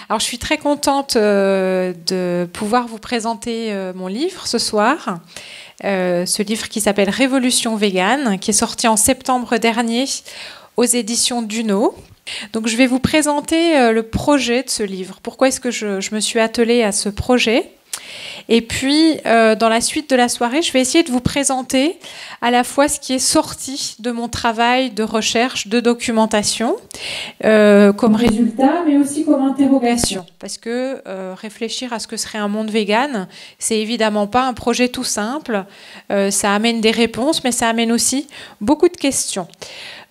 Alors, je suis très contente de pouvoir vous présenter mon livre ce soir. Ce livre qui s'appelle Révolution végane, qui est sorti en septembre dernier aux éditions Duno. Donc, je vais vous présenter le projet de ce livre. Pourquoi est-ce que je me suis attelée à ce projet ? Et puis, dans la suite de la soirée, je vais essayer de vous présenter à la fois ce qui est sorti de mon travail de recherche, de documentation, comme résultat, mais aussi comme interrogation. Parce que réfléchir à ce que serait un monde vegan, c'est évidemment pas un projet tout simple. Ça amène des réponses, mais ça amène aussi beaucoup de questions.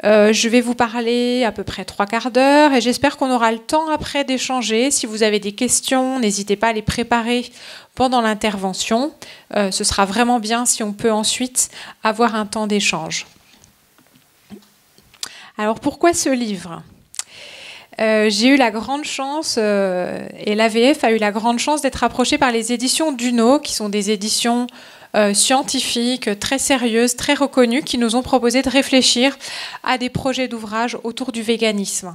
Je vais vous parler à peu près 3/4 d'heure et j'espère qu'on aura le temps après d'échanger. Si vous avez des questions, n'hésitez pas à les préparer pendant l'intervention. Ce sera vraiment bien si on peut ensuite avoir un temps d'échange. Alors pourquoi ce livre ? J'ai eu la grande chance, et l'AVF a eu la grande chance d'être approchée par les éditions Duno, qui sont des éditions scientifiques, très sérieuses, très reconnues, qui nous ont proposé de réfléchir à des projets d'ouvrage autour du véganisme.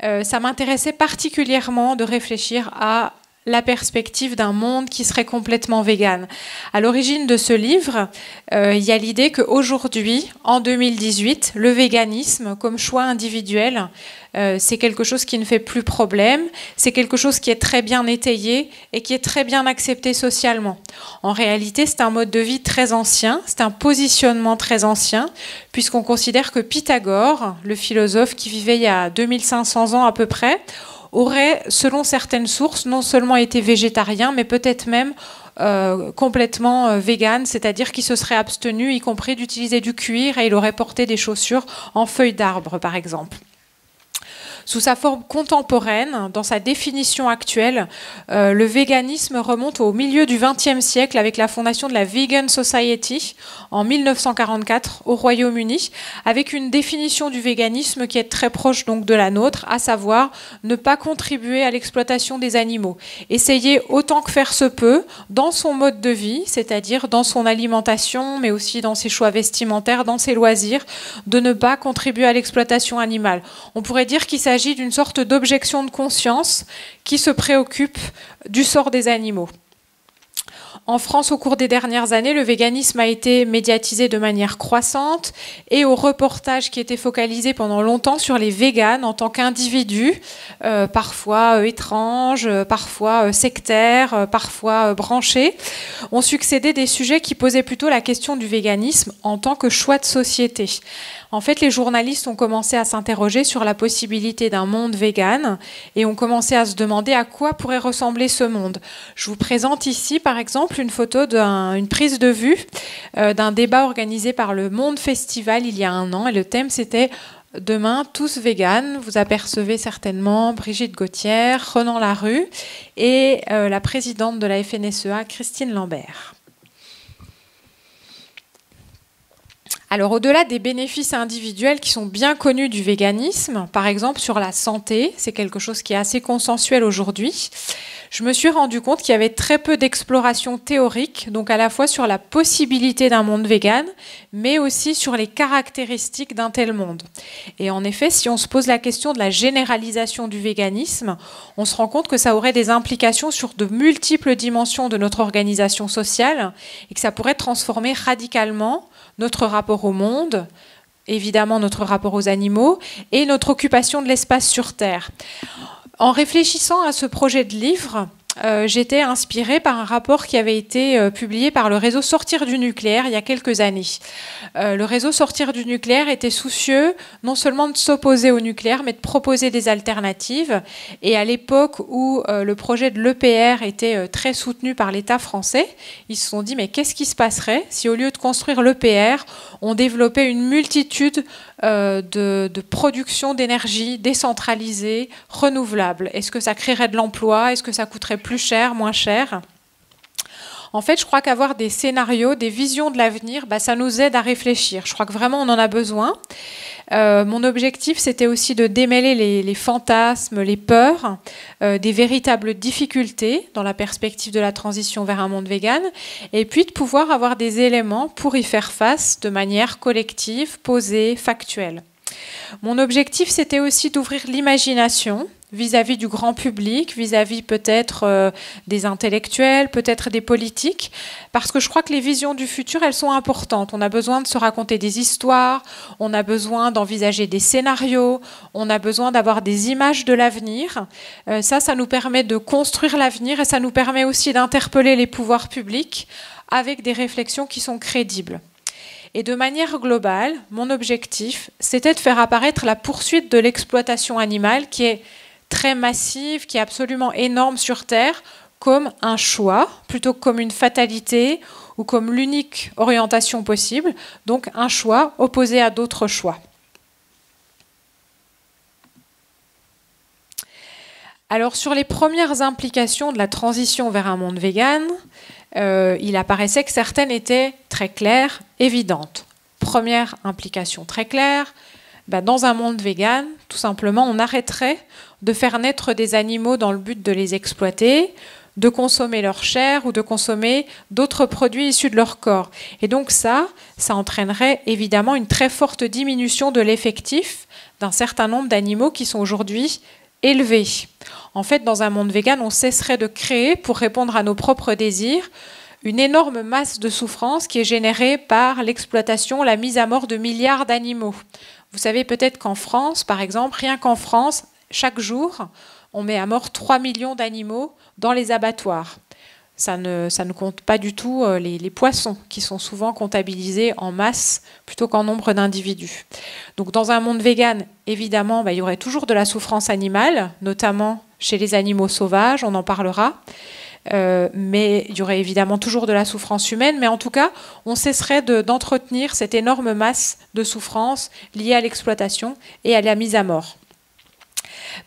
Ça m'intéressait particulièrement de réfléchir à la perspective d'un monde qui serait complètement vegan. À l'origine de ce livre, il y a l'idée qu'aujourd'hui, en 2018, le véganisme comme choix individuel, c'est quelque chose qui ne fait plus problème, c'est quelque chose qui est très bien étayé et qui est très bien accepté socialement. En réalité, c'est un mode de vie très ancien, c'est un positionnement très ancien, puisqu'on considère que Pythagore, le philosophe qui vivait il y a 2500 ans à peu près, aurait, selon certaines sources, non seulement été végétarien, mais peut-être même complètement vegan, c'est-à-dire qu'il se serait abstenu, y compris d'utiliser du cuir, et il aurait porté des chaussures en feuilles d'arbre, par exemple. Sous sa forme contemporaine, dans sa définition actuelle, le véganisme remonte au milieu du XXe siècle avec la fondation de la Vegan Society en 1944 au Royaume-Uni, avec une définition du véganisme qui est très proche donc de la nôtre, à savoir ne pas contribuer à l'exploitation des animaux. Essayer autant que faire se peut, dans son mode de vie, c'est-à-dire dans son alimentation, mais aussi dans ses choix vestimentaires, dans ses loisirs, de ne pas contribuer à l'exploitation animale. On pourrait dire qu'il s'agit d'une sorte d'objection de conscience qui se préoccupe du sort des animaux. En France, au cours des dernières années, le véganisme a été médiatisé de manière croissante et au reportage qui était focalisé pendant longtemps sur les véganes en tant qu'individus, parfois étranges, parfois sectaires, parfois branchés, ont succédé des sujets qui posaient plutôt la question du véganisme en tant que choix de société. En fait, les journalistes ont commencé à s'interroger sur la possibilité d'un monde vegan et ont commencé à se demander à quoi pourrait ressembler ce monde. Je vous présente ici, par exemple, une photo d'une prise de vue d'un débat organisé par le Monde Festival il y a 1 an. Et le thème, c'était « Demain, tous véganes ». Vous apercevez certainement Brigitte Gauthier, Renan Larue et la présidente de la FNSEA, Christine Lambert. Alors, au-delà des bénéfices individuels qui sont bien connus du véganisme, par exemple sur la santé, c'est quelque chose qui est assez consensuel aujourd'hui, je me suis rendu compte qu'il y avait très peu d'exploration théorique, donc à la fois sur la possibilité d'un monde vegan, mais aussi sur les caractéristiques d'un tel monde. Et en effet, si on se pose la question de la généralisation du véganisme, on se rend compte que ça aurait des implications sur de multiples dimensions de notre organisation sociale et que ça pourrait transformer radicalement notre rapport au monde, évidemment notre rapport aux animaux et notre occupation de l'espace sur Terre. En réfléchissant à ce projet de livre, j'étais inspirée par un rapport qui avait été publié par le réseau Sortir du nucléaire il y a quelques années. Le réseau Sortir du nucléaire était soucieux non seulement de s'opposer au nucléaire, mais de proposer des alternatives. Et à l'époque où le projet de l'EPR était très soutenu par l'État français, ils se sont dit mais qu'est-ce qui se passerait si au lieu de construire l'EPR, on développait une multitude de production d'énergie décentralisée, renouvelable? Est-ce que ça créerait de l'emploi? Est-ce que ça coûterait plus cher, moins cher? En fait, je crois qu'avoir des scénarios, des visions de l'avenir, ça nous aide à réfléchir. Je crois que vraiment, on en a besoin. Mon objectif, c'était aussi de démêler les fantasmes, les peurs, des véritables difficultés dans la perspective de la transition vers un monde vegan, et puis de pouvoir avoir des éléments pour y faire face de manière collective, posée, factuelle. Mon objectif, c'était aussi d'ouvrir l'imagination vis-à-vis du grand public, vis-à-vis peut-être des intellectuels, peut-être des politiques, parce que je crois que les visions du futur, elles sont importantes. On a besoin de se raconter des histoires, on a besoin d'envisager des scénarios, on a besoin d'avoir des images de l'avenir. Ça nous permet de construire l'avenir et ça nous permet aussi d'interpeller les pouvoirs publics avec des réflexions qui sont crédibles. Et de manière globale, mon objectif, c'était de faire apparaître la poursuite de l'exploitation animale qui est très massive, qui est absolument énorme sur Terre, comme un choix, plutôt que comme une fatalité ou comme l'unique orientation possible, donc un choix opposé à d'autres choix. Alors sur les premières implications de la transition vers un monde vegan, il apparaissait que certaines étaient très claires, évidentes. Première implication très claire, dans un monde vegan, tout simplement, on arrêterait de faire naître des animaux dans le but de les exploiter, de consommer leur chair ou de consommer d'autres produits issus de leur corps. Et donc ça entraînerait évidemment une très forte diminution de l'effectif d'un certain nombre d'animaux qui sont aujourd'hui élevés. En fait, dans un monde vegan, on cesserait de créer, pour répondre à nos propres désirs, une énorme masse de souffrance qui est générée par l'exploitation, la mise à mort de milliards d'animaux. Vous savez peut-être qu'en France, par exemple, rien qu'en France, chaque jour, on met à mort 3 millions d'animaux dans les abattoirs. Ça ne compte pas du tout les poissons qui sont souvent comptabilisés en masse plutôt qu'en nombre d'individus. Donc dans un monde vegan, évidemment, il y aurait toujours de la souffrance animale, notamment chez les animaux sauvages, on en parlera. Mais il y aurait évidemment toujours de la souffrance humaine, mais en tout cas, on cesserait d'entretenir cette énorme masse de souffrance liée à l'exploitation et à la mise à mort.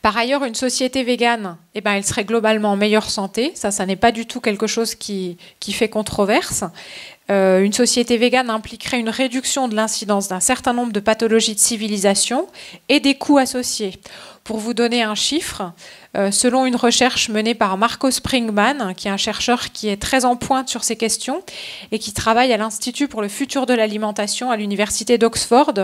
Par ailleurs, une société végane, elle serait globalement en meilleure santé. Ça n'est pas du tout quelque chose qui fait controverse. Une société végane impliquerait une réduction de l'incidence d'un certain nombre de pathologies de civilisation et des coûts associés. Pour vous donner un chiffre, selon une recherche menée par Marco Springman, qui est un chercheur qui est très en pointe sur ces questions et qui travaille à l'Institut pour le futur de l'alimentation à l'université d'Oxford,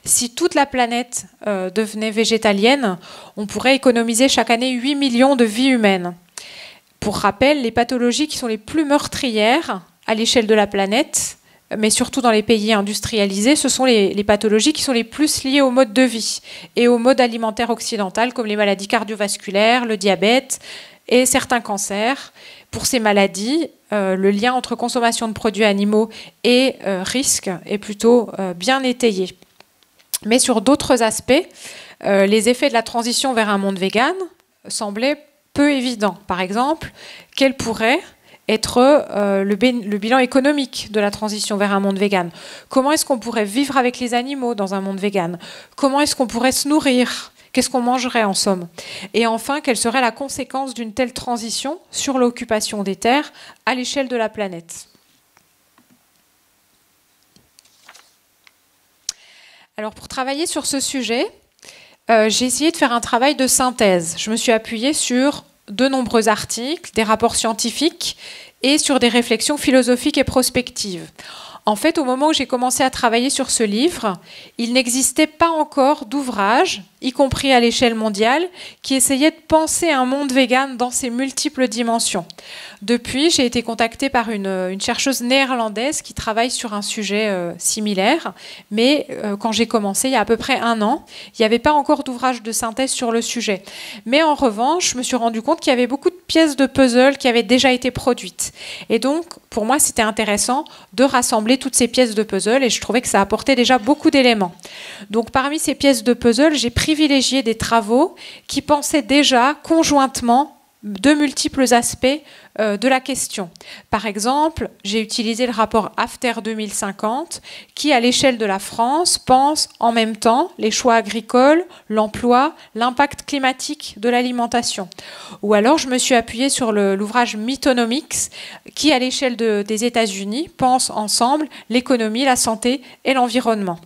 si toute la planète devenait végétalienne, on pourrait économiser chaque année 8 millions de vies humaines. Pour rappel, les pathologies qui sont les plus meurtrières à l'échelle de la planète, mais surtout dans les pays industrialisés, ce sont les pathologies qui sont les plus liées au mode de vie et au mode alimentaire occidental, comme les maladies cardiovasculaires, le diabète et certains cancers. Pour ces maladies, le lien entre consommation de produits animaux et risque est plutôt bien étayé. Mais sur d'autres aspects, les effets de la transition vers un monde vegan semblaient peu évidents. Par exemple, quel pourrait être le bilan économique de la transition vers un monde vegan? Comment est-ce qu'on pourrait vivre avec les animaux dans un monde vegan? Comment est-ce qu'on pourrait se nourrir? Qu'est-ce qu'on mangerait en somme? Et enfin, quelle serait la conséquence d'une telle transition sur l'occupation des terres à l'échelle de la planète? Alors pour travailler sur ce sujet, j'ai essayé de faire un travail de synthèse. Je me suis appuyée sur de nombreux articles, des rapports scientifiques et sur des réflexions philosophiques et prospectives. En fait, au moment où j'ai commencé à travailler sur ce livre, il n'existait pas encore d'ouvrage, y compris à l'échelle mondiale, qui essayait de penser un monde vegan dans ses multiples dimensions. Depuis, j'ai été contactée par une chercheuse néerlandaise qui travaille sur un sujet similaire, mais quand j'ai commencé, il y a à peu près 1 an, il n'y avait pas encore d'ouvrage de synthèse sur le sujet. Mais en revanche, je me suis rendu compte qu'il y avait beaucoup de pièces de puzzle qui avaient déjà été produites. Et donc, pour moi, c'était intéressant de rassembler toutes ces pièces de puzzle et je trouvais que ça apportait déjà beaucoup d'éléments. Donc, parmi ces pièces de puzzle, j'ai privilégié des travaux qui pensaient déjà conjointement de multiples aspects de la question. Par exemple, j'ai utilisé le rapport After 2050 qui, à l'échelle de la France, pense en même temps les choix agricoles, l'emploi, l'impact climatique de l'alimentation. Ou alors, je me suis appuyée sur l'ouvrage Mythonomics qui, à l'échelle des États-Unis, pense ensemble l'économie, la santé et l'environnement.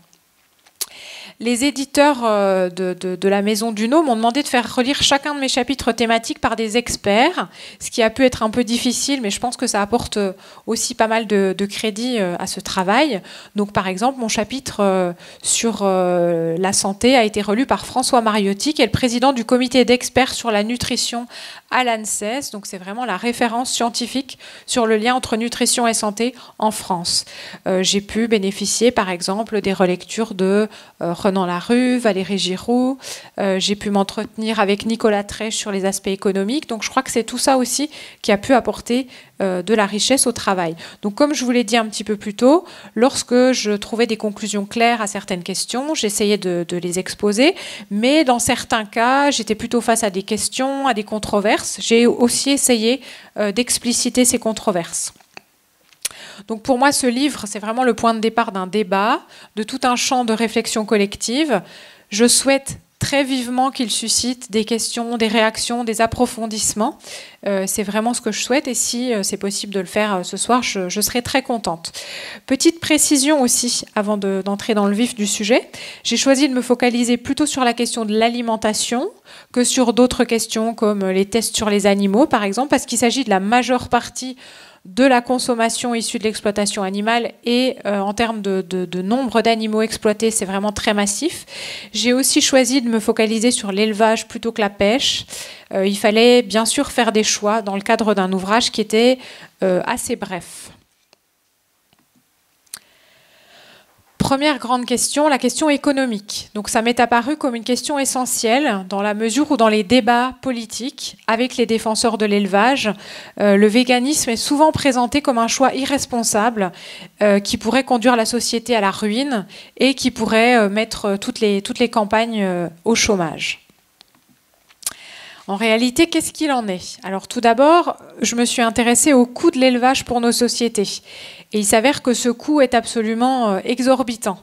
les éditeurs de la Maison Duno m'ont demandé de faire relire chacun de mes chapitres thématiques par des experts, ce qui a pu être un peu difficile, mais je pense que ça apporte aussi pas mal de crédit à ce travail. Donc par exemple, mon chapitre sur la santé a été relu par François Mariotti, qui est le président du comité d'experts sur la nutrition à l'ANSES. Donc c'est vraiment la référence scientifique sur le lien entre nutrition et santé en France. J'ai pu bénéficier par exemple des relectures de Renan Larue, Valérie Giroux. J'ai pu m'entretenir avec Nicolas Trèche sur les aspects économiques. Donc je crois que c'est tout ça aussi qui a pu apporter de la richesse au travail. Donc comme je vous l'ai dit un petit peu plus tôt, lorsque je trouvais des conclusions claires à certaines questions, j'essayais de les exposer, mais dans certains cas, j'étais plutôt face à des questions, à des controverses. J'ai aussi essayé d'expliciter ces controverses. Donc pour moi, ce livre, c'est vraiment le point de départ d'un débat, de tout un champ de réflexion collective. Je souhaite très vivement qu'il suscite des questions, des réactions, des approfondissements. C'est vraiment ce que je souhaite et si c'est possible de le faire ce soir, je serai très contente. Petite précision aussi, avant d'entrer dans le vif du sujet, j'ai choisi de me focaliser plutôt sur la question de l'alimentation que sur d'autres questions comme les tests sur les animaux, par exemple, parce qu'il s'agit de la majeure partie de la consommation issue de l'exploitation animale et en termes de nombre d'animaux exploités, c'est vraiment très massif. J'ai aussi choisi de me focaliser sur l'élevage plutôt que la pêche. Il fallait bien sûr faire des choix dans le cadre d'un ouvrage qui était assez bref. Première grande question, la question économique. Donc ça m'est apparu comme une question essentielle dans la mesure où dans les débats politiques avec les défenseurs de l'élevage, le véganisme est souvent présenté comme un choix irresponsable qui pourrait conduire la société à la ruine et qui pourrait mettre toutes les campagnes au chômage. En réalité, qu'est-ce qu'il en est? Alors tout d'abord, je me suis intéressée au coût de l'élevage pour nos sociétés. Et il s'avère que ce coût est absolument exorbitant.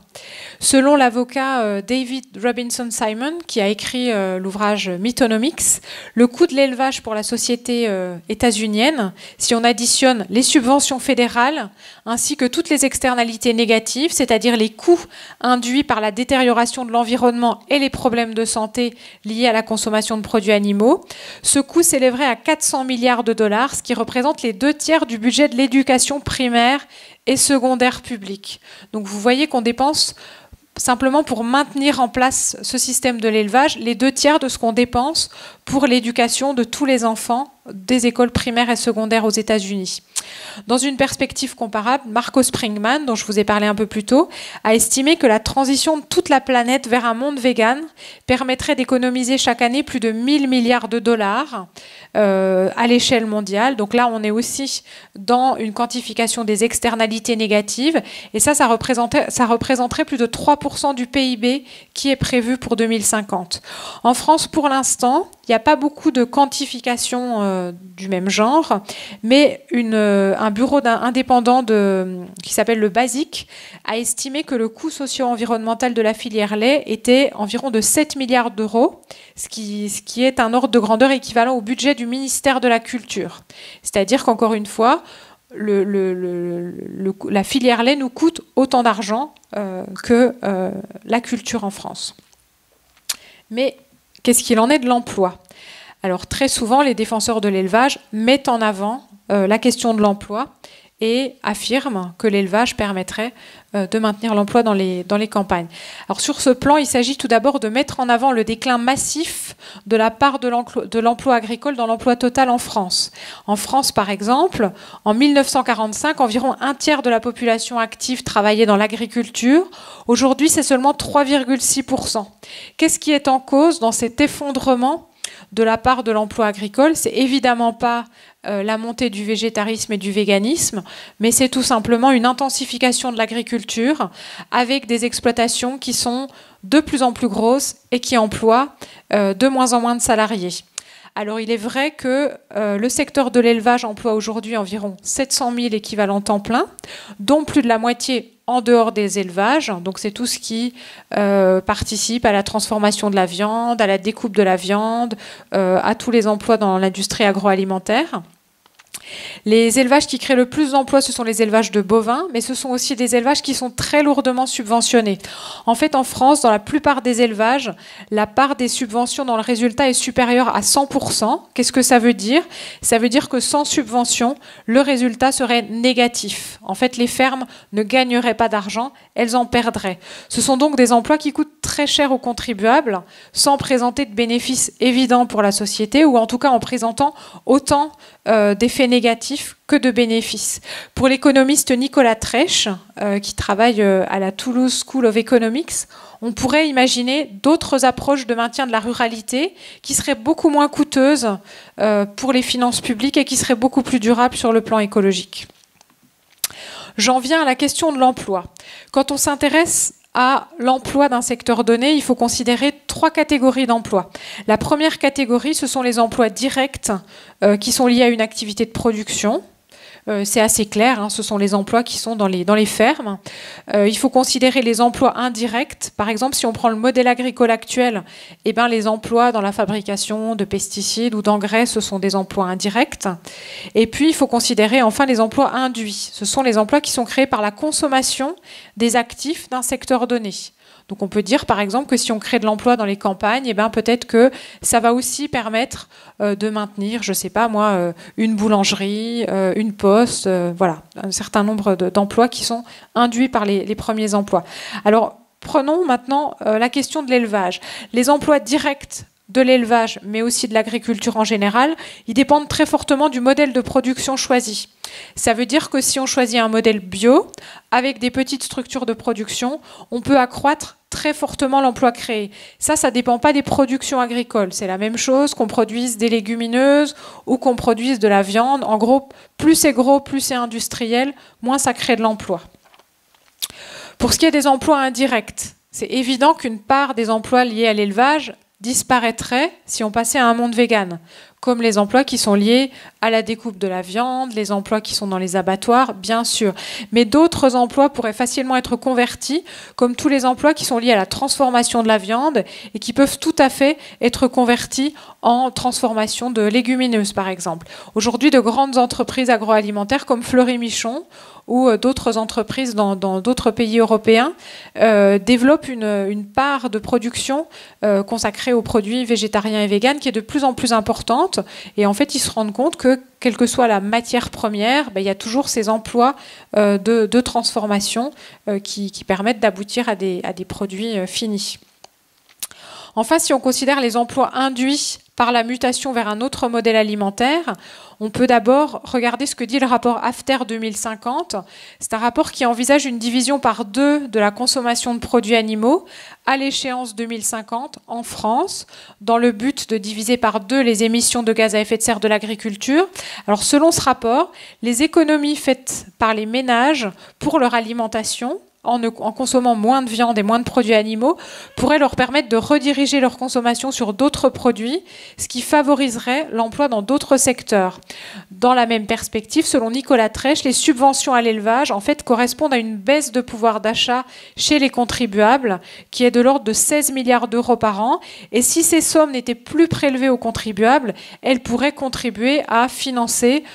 Selon l'avocat David Robinson Simon, qui a écrit l'ouvrage Meatonomics, le coût de l'élevage pour la société états-unienne, si on additionne les subventions fédérales ainsi que toutes les externalités négatives, c'est-à-dire les coûts induits par la détérioration de l'environnement et les problèmes de santé liés à la consommation de produits animaux, ce coût s'élèverait à 400 milliards de dollars, ce qui représente les 2/3 du budget de l'éducation primaire et secondaire publique. Donc vous voyez qu'on dépense simplement pour maintenir en place ce système de l'élevage les 2/3 de ce qu'on dépense pour l'éducation de tous les enfants des écoles primaires et secondaires aux États-Unis. Dans une perspective comparable, Marco Springman, dont je vous ai parlé un peu plus tôt, a estimé que la transition de toute la planète vers un monde vegan permettrait d'économiser chaque année plus de 1000 milliards de dollars à l'échelle mondiale. Donc là, on est aussi dans une quantification des externalités négatives. Et ça représenterait plus de 3% du PIB qui est prévu pour 2050. En France, pour l'instant, il n'y a pas beaucoup de quantification du même genre, mais un bureau indépendant qui s'appelle le BASIC a estimé que le coût socio-environnemental de la filière lait était environ de 7 milliards d'euros, ce qui est un ordre de grandeur équivalent au budget du ministère de la Culture. C'est-à-dire qu'encore une fois, la filière lait nous coûte autant d'argent que la culture en France. Mais qu'est-ce qu'il en est de l'emploi? Alors très souvent, les défenseurs de l'élevage mettent en avant la question de l'emploi et affirment que l'élevage permettrait de maintenir l'emploi dans les campagnes. Alors sur ce plan, il s'agit tout d'abord de mettre en avant le déclin massif de la part de l'emploi agricole dans l'emploi total en France. En France, par exemple, en 1945, environ 1/3 de la population active travaillait dans l'agriculture. Aujourd'hui, c'est seulement 3,6%. Qu'est-ce qui est en cause dans cet effondrement de la part de l'emploi agricole? C'est évidemment pas la montée du végétarisme et du véganisme, mais c'est tout simplement une intensification de l'agriculture avec des exploitations qui sont de plus en plus grosses et qui emploient de moins en moins de salariés. Alors il est vrai que le secteur de l'élevage emploie aujourd'hui environ 700 000 équivalents temps plein, dont plus de la moitié en dehors des élevages. Donc c'est tout ce qui participe à la transformation de la viande, à la découpe de la viande, à tous les emplois dans l'industrie agroalimentaire. Les élevages qui créent le plus d'emplois, ce sont les élevages de bovins, mais ce sont aussi des élevages qui sont très lourdement subventionnés. En fait, en France, dans la plupart des élevages, la part des subventions dans le résultat est supérieure à 100%. Qu'est-ce que ça veut dire? Ça veut dire que sans subvention, le résultat serait négatif. En fait, les fermes ne gagneraient pas d'argent, elles en perdraient. Ce sont donc des emplois qui coûtent très cher aux contribuables, sans présenter de bénéfices évidents pour la société, ou en tout cas en présentant autant d'effets négatifs que de bénéfices. Pour l'économiste Nicolas Trèche, qui travaille à la Toulouse School of Economics, on pourrait imaginer d'autres approches de maintien de la ruralité qui seraient beaucoup moins coûteuses pour les finances publiques et qui seraient beaucoup plus durables sur le plan écologique. J'en viens à la question de l'emploi. Quand on s'intéresse à l'emploi d'un secteur donné, il faut considérer 3 catégories d'emplois. La première catégorie, ce sont les emplois directs qui sont liés à une activité de production. C'est assez clair, hein, ce sont les emplois qui sont dans les fermes. Il faut considérer les emplois indirects. Par exemple, si on prend le modèle agricole actuel, eh ben, les emplois dans la fabrication de pesticides ou d'engrais, ce sont des emplois indirects. Et puis, il faut considérer enfin les emplois induits. Ce sont les emplois qui sont créés par la consommation des actifs d'un secteur donné. Donc on peut dire par exemple que si on crée de l'emploi dans les campagnes, eh ben, peut-être que ça va aussi permettre de maintenir, je ne sais pas moi, une boulangerie, une poste, voilà, un certain nombre d'emplois qui sont induits par les premiers emplois. Alors prenons maintenant la question de l'élevage. Les emplois directs de l'élevage, mais aussi de l'agriculture en général, ils dépendent très fortement du modèle de production choisi. Ça veut dire que si on choisit un modèle bio, avec des petites structures de production, on peut accroître très fortement l'emploi créé. Ça ne dépend pas des productions agricoles. C'est la même chose qu'on produise des légumineuses ou qu'on produise de la viande. En gros, plus c'est gros, plus c'est industriel, moins ça crée de l'emploi. Pour ce qui est des emplois indirects, c'est évident qu'une part des emplois liés à l'élevage disparaîtrait si on passait à un monde vegan, comme les emplois qui sont liés à la découpe de la viande, les emplois qui sont dans les abattoirs, bien sûr. Mais d'autres emplois pourraient facilement être convertis, comme tous les emplois qui sont liés à la transformation de la viande et qui peuvent tout à fait être convertis en transformation de légumineuses, par exemple. Aujourd'hui, de grandes entreprises agroalimentaires comme Fleury-Michon ou d'autres entreprises dans d'autres pays européens développent une part de production consacrée aux produits végétariens et véganes qui est de plus en plus importante. Et en fait, ils se rendent compte que, quelle que soit la matière première, il y a toujours ces emplois de transformation qui permettent d'aboutir à des produits finis. Enfin, si on considère les emplois induits par la mutation vers un autre modèle alimentaire, on peut d'abord regarder ce que dit le rapport AFTER 2050. C'est un rapport qui envisage une division par 2 de la consommation de produits animaux à l'échéance 2050 en France, dans le but de diviser par 2 les émissions de gaz à effet de serre de l'agriculture. Alors selon ce rapport, les économies faites par les ménages pour leur alimentation, en consommant moins de viande et moins de produits animaux, pourrait leur permettre de rediriger leur consommation sur d'autres produits, ce qui favoriserait l'emploi dans d'autres secteurs. Dans la même perspective, selon Nicolas Trèche, les subventions à l'élevage en fait, correspondent à une baisse de pouvoir d'achat chez les contribuables, qui est de l'ordre de 16 milliards d'euros par an. Et si ces sommes n'étaient plus prélevées aux contribuables, elles pourraient contribuer à financer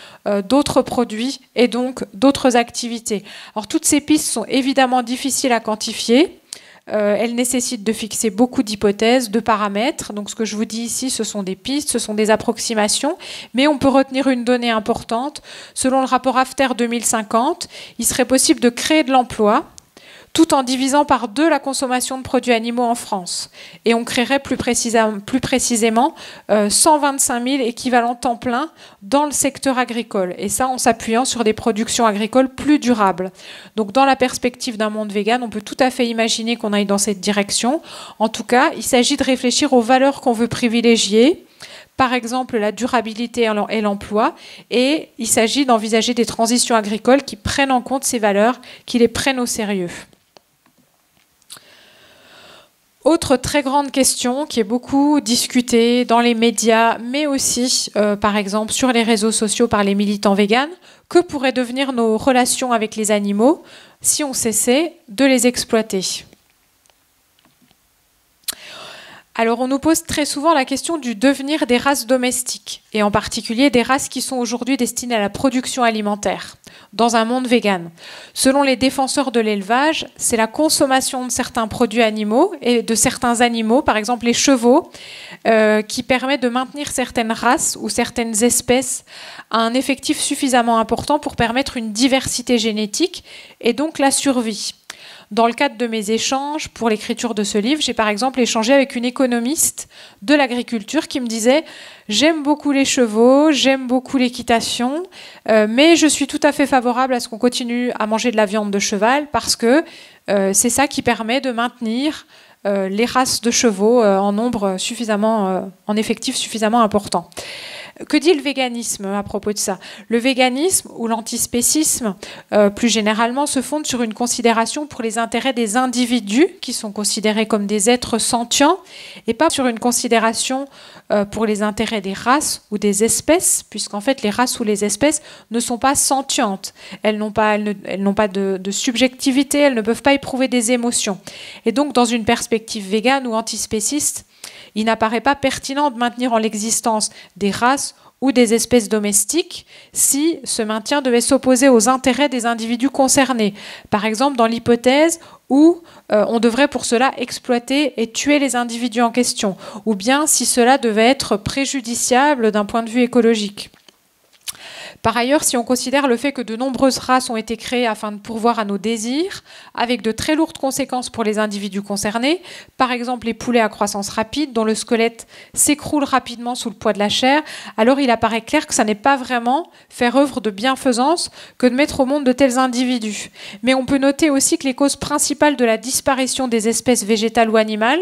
d'autres produits et donc d'autres activités. Alors toutes ces pistes sont évidemment difficiles à quantifier. Elles nécessitent de fixer beaucoup d'hypothèses, de paramètres. Donc ce que je vous dis ici, ce sont des pistes, ce sont des approximations, mais on peut retenir une donnée importante. Selon le rapport AFTER 2050, il serait possible de créer de l'emploi tout en divisant par 2 la consommation de produits animaux en France. Et on créerait plus précisément 125 000 équivalents temps plein dans le secteur agricole. Et ça, en s'appuyant sur des productions agricoles plus durables. Donc dans la perspective d'un monde vegan, on peut tout à fait imaginer qu'on aille dans cette direction. En tout cas, il s'agit de réfléchir aux valeurs qu'on veut privilégier, par exemple la durabilité et l'emploi, et il s'agit d'envisager des transitions agricoles qui prennent en compte ces valeurs, qui les prennent au sérieux. Autre très grande question qui est beaucoup discutée dans les médias, mais aussi, par exemple, sur les réseaux sociaux par les militants véganes, que pourraient devenir nos relations avec les animaux si on cessait de les exploiter ? Alors, on nous pose très souvent la question du devenir des races domestiques, et en particulier des races qui sont aujourd'hui destinées à la production alimentaire, dans un monde vegan. Selon les défenseurs de l'élevage, c'est la consommation de certains produits animaux, et de certains animaux, par exemple les chevaux, qui permet de maintenir certaines races ou certaines espèces à un effectif suffisamment important pour permettre une diversité génétique, et donc la survie. Dans le cadre de mes échanges pour l'écriture de ce livre, j'ai par exemple échangé avec une économiste de l'agriculture qui me disait « J'aime beaucoup les chevaux, j'aime beaucoup l'équitation, mais je suis tout à fait favorable à ce qu'on continue à manger de la viande de cheval parce que c'est ça qui permet de maintenir les races de chevaux en nombre suffisamment, en effectif suffisamment important. » Que dit le véganisme à propos de ça? Le véganisme ou l'antispécisme, plus généralement, se fonde sur une considération pour les intérêts des individus, qui sont considérés comme des êtres sentients, et pas sur une considération pour les intérêts des races ou des espèces, puisqu'en fait, les races ou les espèces ne sont pas sentientes. Elles n'ont pas de subjectivité, elles ne peuvent pas éprouver des émotions. Et donc, dans une perspective végane ou antispéciste, il n'apparaît pas pertinent de maintenir en l'existence des races ou des espèces domestiques si ce maintien devait s'opposer aux intérêts des individus concernés. Par exemple, dans l'hypothèse où on devrait pour cela exploiter et tuer les individus en question, ou bien si cela devait être préjudiciable d'un point de vue écologique. Par ailleurs, si on considère le fait que de nombreuses races ont été créées afin de pourvoir à nos désirs, avec de très lourdes conséquences pour les individus concernés, par exemple les poulets à croissance rapide, dont le squelette s'écroule rapidement sous le poids de la chair, alors il apparaît clair que ça n'est pas vraiment faire œuvre de bienfaisance que de mettre au monde de tels individus. Mais on peut noter aussi que les causes principales de la disparition des espèces végétales ou animales,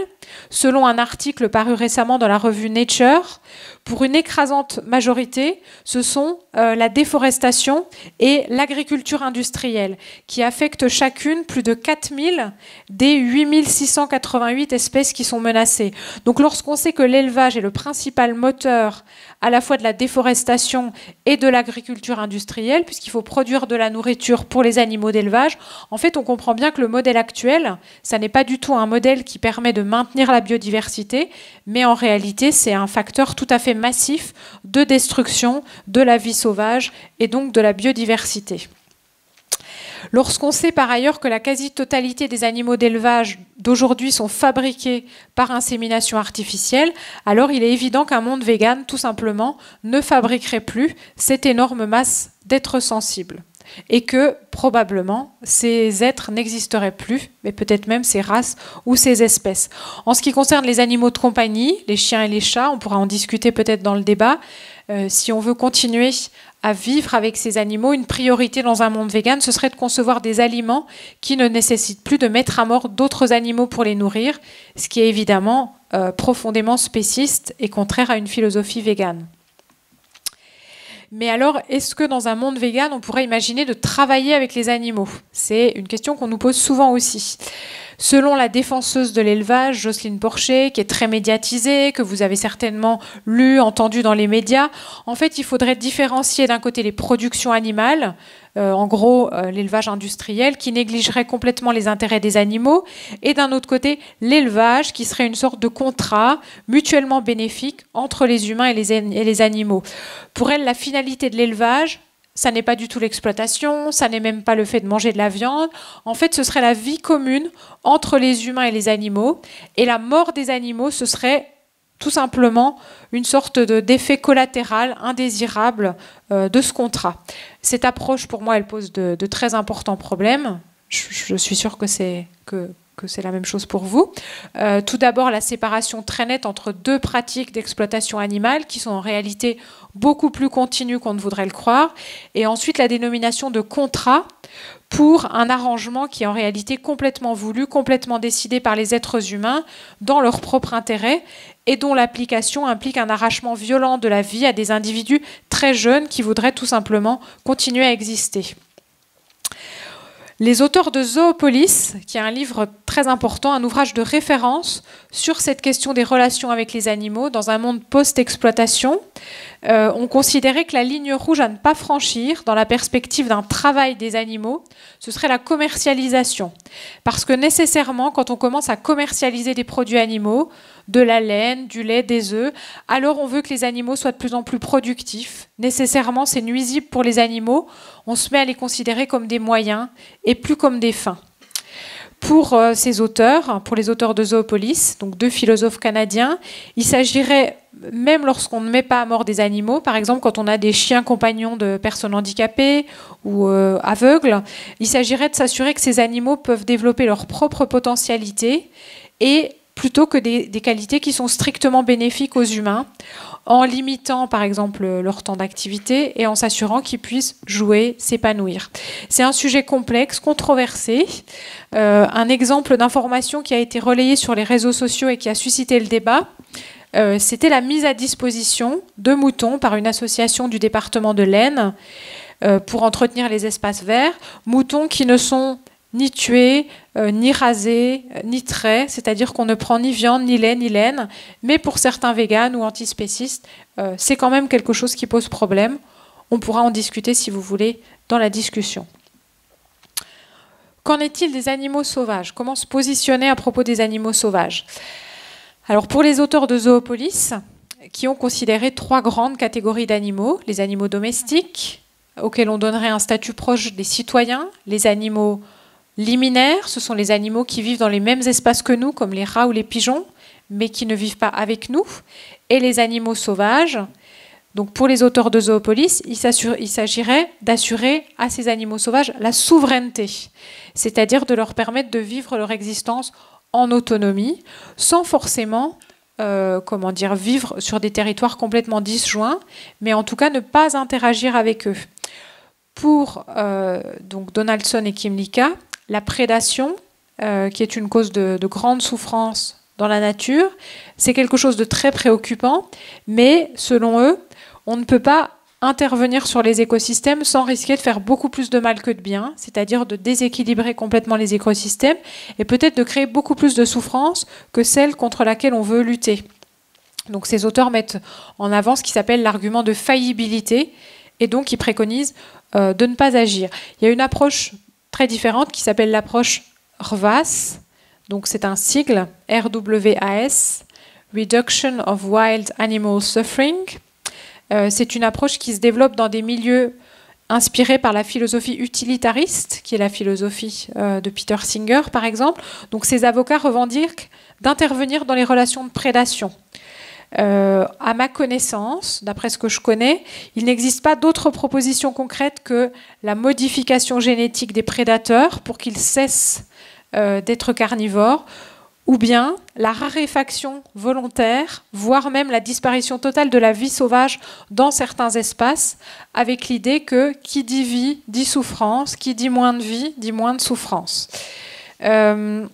selon un article paru récemment dans la revue Nature, pour une écrasante majorité, ce sont la déforestation et l'agriculture industrielle, qui affectent chacune plus de 4000 des 8688 espèces qui sont menacées. Donc lorsqu'on sait que l'élevage est le principal moteur à la fois de la déforestation et de l'agriculture industrielle, puisqu'il faut produire de la nourriture pour les animaux d'élevage, en fait on comprend bien que le modèle actuel, ça n'est pas du tout un modèle qui permet de maintenir la biodiversité, mais en réalité c'est un facteur tout à fait massif de destruction de la vie sauvage et donc de la biodiversité. Lorsqu'on sait par ailleurs que la quasi-totalité des animaux d'élevage d'aujourd'hui sont fabriqués par insémination artificielle, alors il est évident qu'un monde vegan, tout simplement, ne fabriquerait plus cette énorme masse d'êtres sensibles. Et que, probablement, ces êtres n'existeraient plus, mais peut-être même ces races ou ces espèces. En ce qui concerne les animaux de compagnie, les chiens et les chats, on pourra en discuter peut-être dans le débat, si on veut continuer à vivre avec ces animaux, une priorité dans un monde vegan, ce serait de concevoir des aliments qui ne nécessitent plus de mettre à mort d'autres animaux pour les nourrir, ce qui est évidemment profondément spéciste et contraire à une philosophie végane. Mais alors, est-ce que dans un monde vegan, on pourrait imaginer de travailler avec les animaux? C'est une question qu'on nous pose souvent aussi. Selon la défenseuse de l'élevage, Jocelyne Porcher, qui est très médiatisée, que vous avez certainement lu, entendu dans les médias, en fait, il faudrait différencier d'un côté les productions animales, en gros l'élevage industriel, qui négligerait complètement les intérêts des animaux, et d'un autre côté l'élevage, qui serait une sorte de contrat mutuellement bénéfique entre les humains et les animaux. Pour elle, la finalité de l'élevage, ça n'est pas du tout l'exploitation, ça n'est même pas le fait de manger de la viande. En fait, ce serait la vie commune entre les humains et les animaux. Et la mort des animaux, ce serait tout simplement une sorte d'effet collatéral indésirable de ce contrat. Cette approche, pour moi, elle pose de très importants problèmes. Je suis sûre que c'est la même chose pour vous. Tout d'abord, la séparation très nette entre deux pratiques d'exploitation animale qui sont en réalité beaucoup plus continues qu'on ne voudrait le croire. Et ensuite, la dénomination de contrat pour un arrangement qui est en réalité complètement voulu, complètement décidé par les êtres humains dans leur propre intérêt et dont l'application implique un arrachement violent de la vie à des individus très jeunes qui voudraient tout simplement continuer à exister. Les auteurs de Zoopolis, qui est un livre très important, un ouvrage de référence sur cette question des relations avec les animaux dans un monde post-exploitation, ont considéré que la ligne rouge à ne pas franchir dans la perspective d'un travail des animaux, ce serait la commercialisation. Parce que nécessairement, quand on commence à commercialiser des produits animaux, de la laine, du lait, des œufs, alors on veut que les animaux soient de plus en plus productifs. Nécessairement, c'est nuisible pour les animaux. On se met à les considérer comme des moyens et plus comme des fins. Pour ces auteurs, pour les auteurs de Zoopolis, donc 2 philosophes canadiens, il s'agirait, même lorsqu'on ne met pas à mort des animaux, par exemple quand on a des chiens compagnons de personnes handicapées ou aveugles, il s'agirait de s'assurer que ces animaux peuvent développer leur propre potentialité et plutôt que des qualités qui sont strictement bénéfiques aux humains, en limitant par exemple leur temps d'activité et en s'assurant qu'ils puissent jouer, s'épanouir. C'est un sujet complexe, controversé. Un exemple d'information qui a été relayé sur les réseaux sociaux et qui a suscité le débat, c'était la mise à disposition de moutons par une association du département de l'Aisne pour entretenir les espaces verts, moutons qui ne sont ni tués, ni rasés, ni traits, c'est-à-dire qu'on ne prend ni viande, ni lait, ni laine, mais pour certains véganes ou antispécistes, c'est quand même quelque chose qui pose problème. On pourra en discuter si vous voulez dans la discussion. Qu'en est-il des animaux sauvages? Comment se positionner à propos des animaux sauvages? Alors pour les auteurs de Zoopolis, qui ont considéré 3 grandes catégories d'animaux, les animaux domestiques, auxquels on donnerait un statut proche des citoyens, les animaux liminaires, ce sont les animaux qui vivent dans les mêmes espaces que nous, comme les rats ou les pigeons, mais qui ne vivent pas avec nous, et les animaux sauvages. Donc pour les auteurs de Zoopolis, il s'agirait d'assurer à ces animaux sauvages la souveraineté, c'est-à-dire de leur permettre de vivre leur existence en autonomie, sans forcément vivre sur des territoires complètement disjoints, mais en tout cas ne pas interagir avec eux. Pour donc Donaldson et Kymlicka, la prédation, qui est une cause de grande souffrance dans la nature, c'est quelque chose de très préoccupant, mais selon eux, on ne peut pas intervenir sur les écosystèmes sans risquer de faire beaucoup plus de mal que de bien, c'est-à-dire de déséquilibrer complètement les écosystèmes et peut-être de créer beaucoup plus de souffrance que celle contre laquelle on veut lutter. Donc ces auteurs mettent en avant ce qui s'appelle l'argument de faillibilité et donc ils préconisent de ne pas agir. Il y a une approche très différente qui s'appelle l'approche RWAS, donc c'est un sigle, RWAS, Reduction of Wild Animal Suffering. C'est une approche qui se développe dans des milieux inspirés par la philosophie utilitariste, qui est la philosophie de Peter Singer, par exemple. Donc ces avocats revendiquent d'intervenir dans les relations de prédation. À ma connaissance, d'après ce que je connais, il n'existe pas d'autre proposition concrète que la modification génétique des prédateurs pour qu'ils cessent d'être carnivores, ou bien la raréfaction volontaire, voire même la disparition totale de la vie sauvage dans certains espaces, avec l'idée que qui dit vie dit souffrance, qui dit moins de vie dit moins de souffrance. En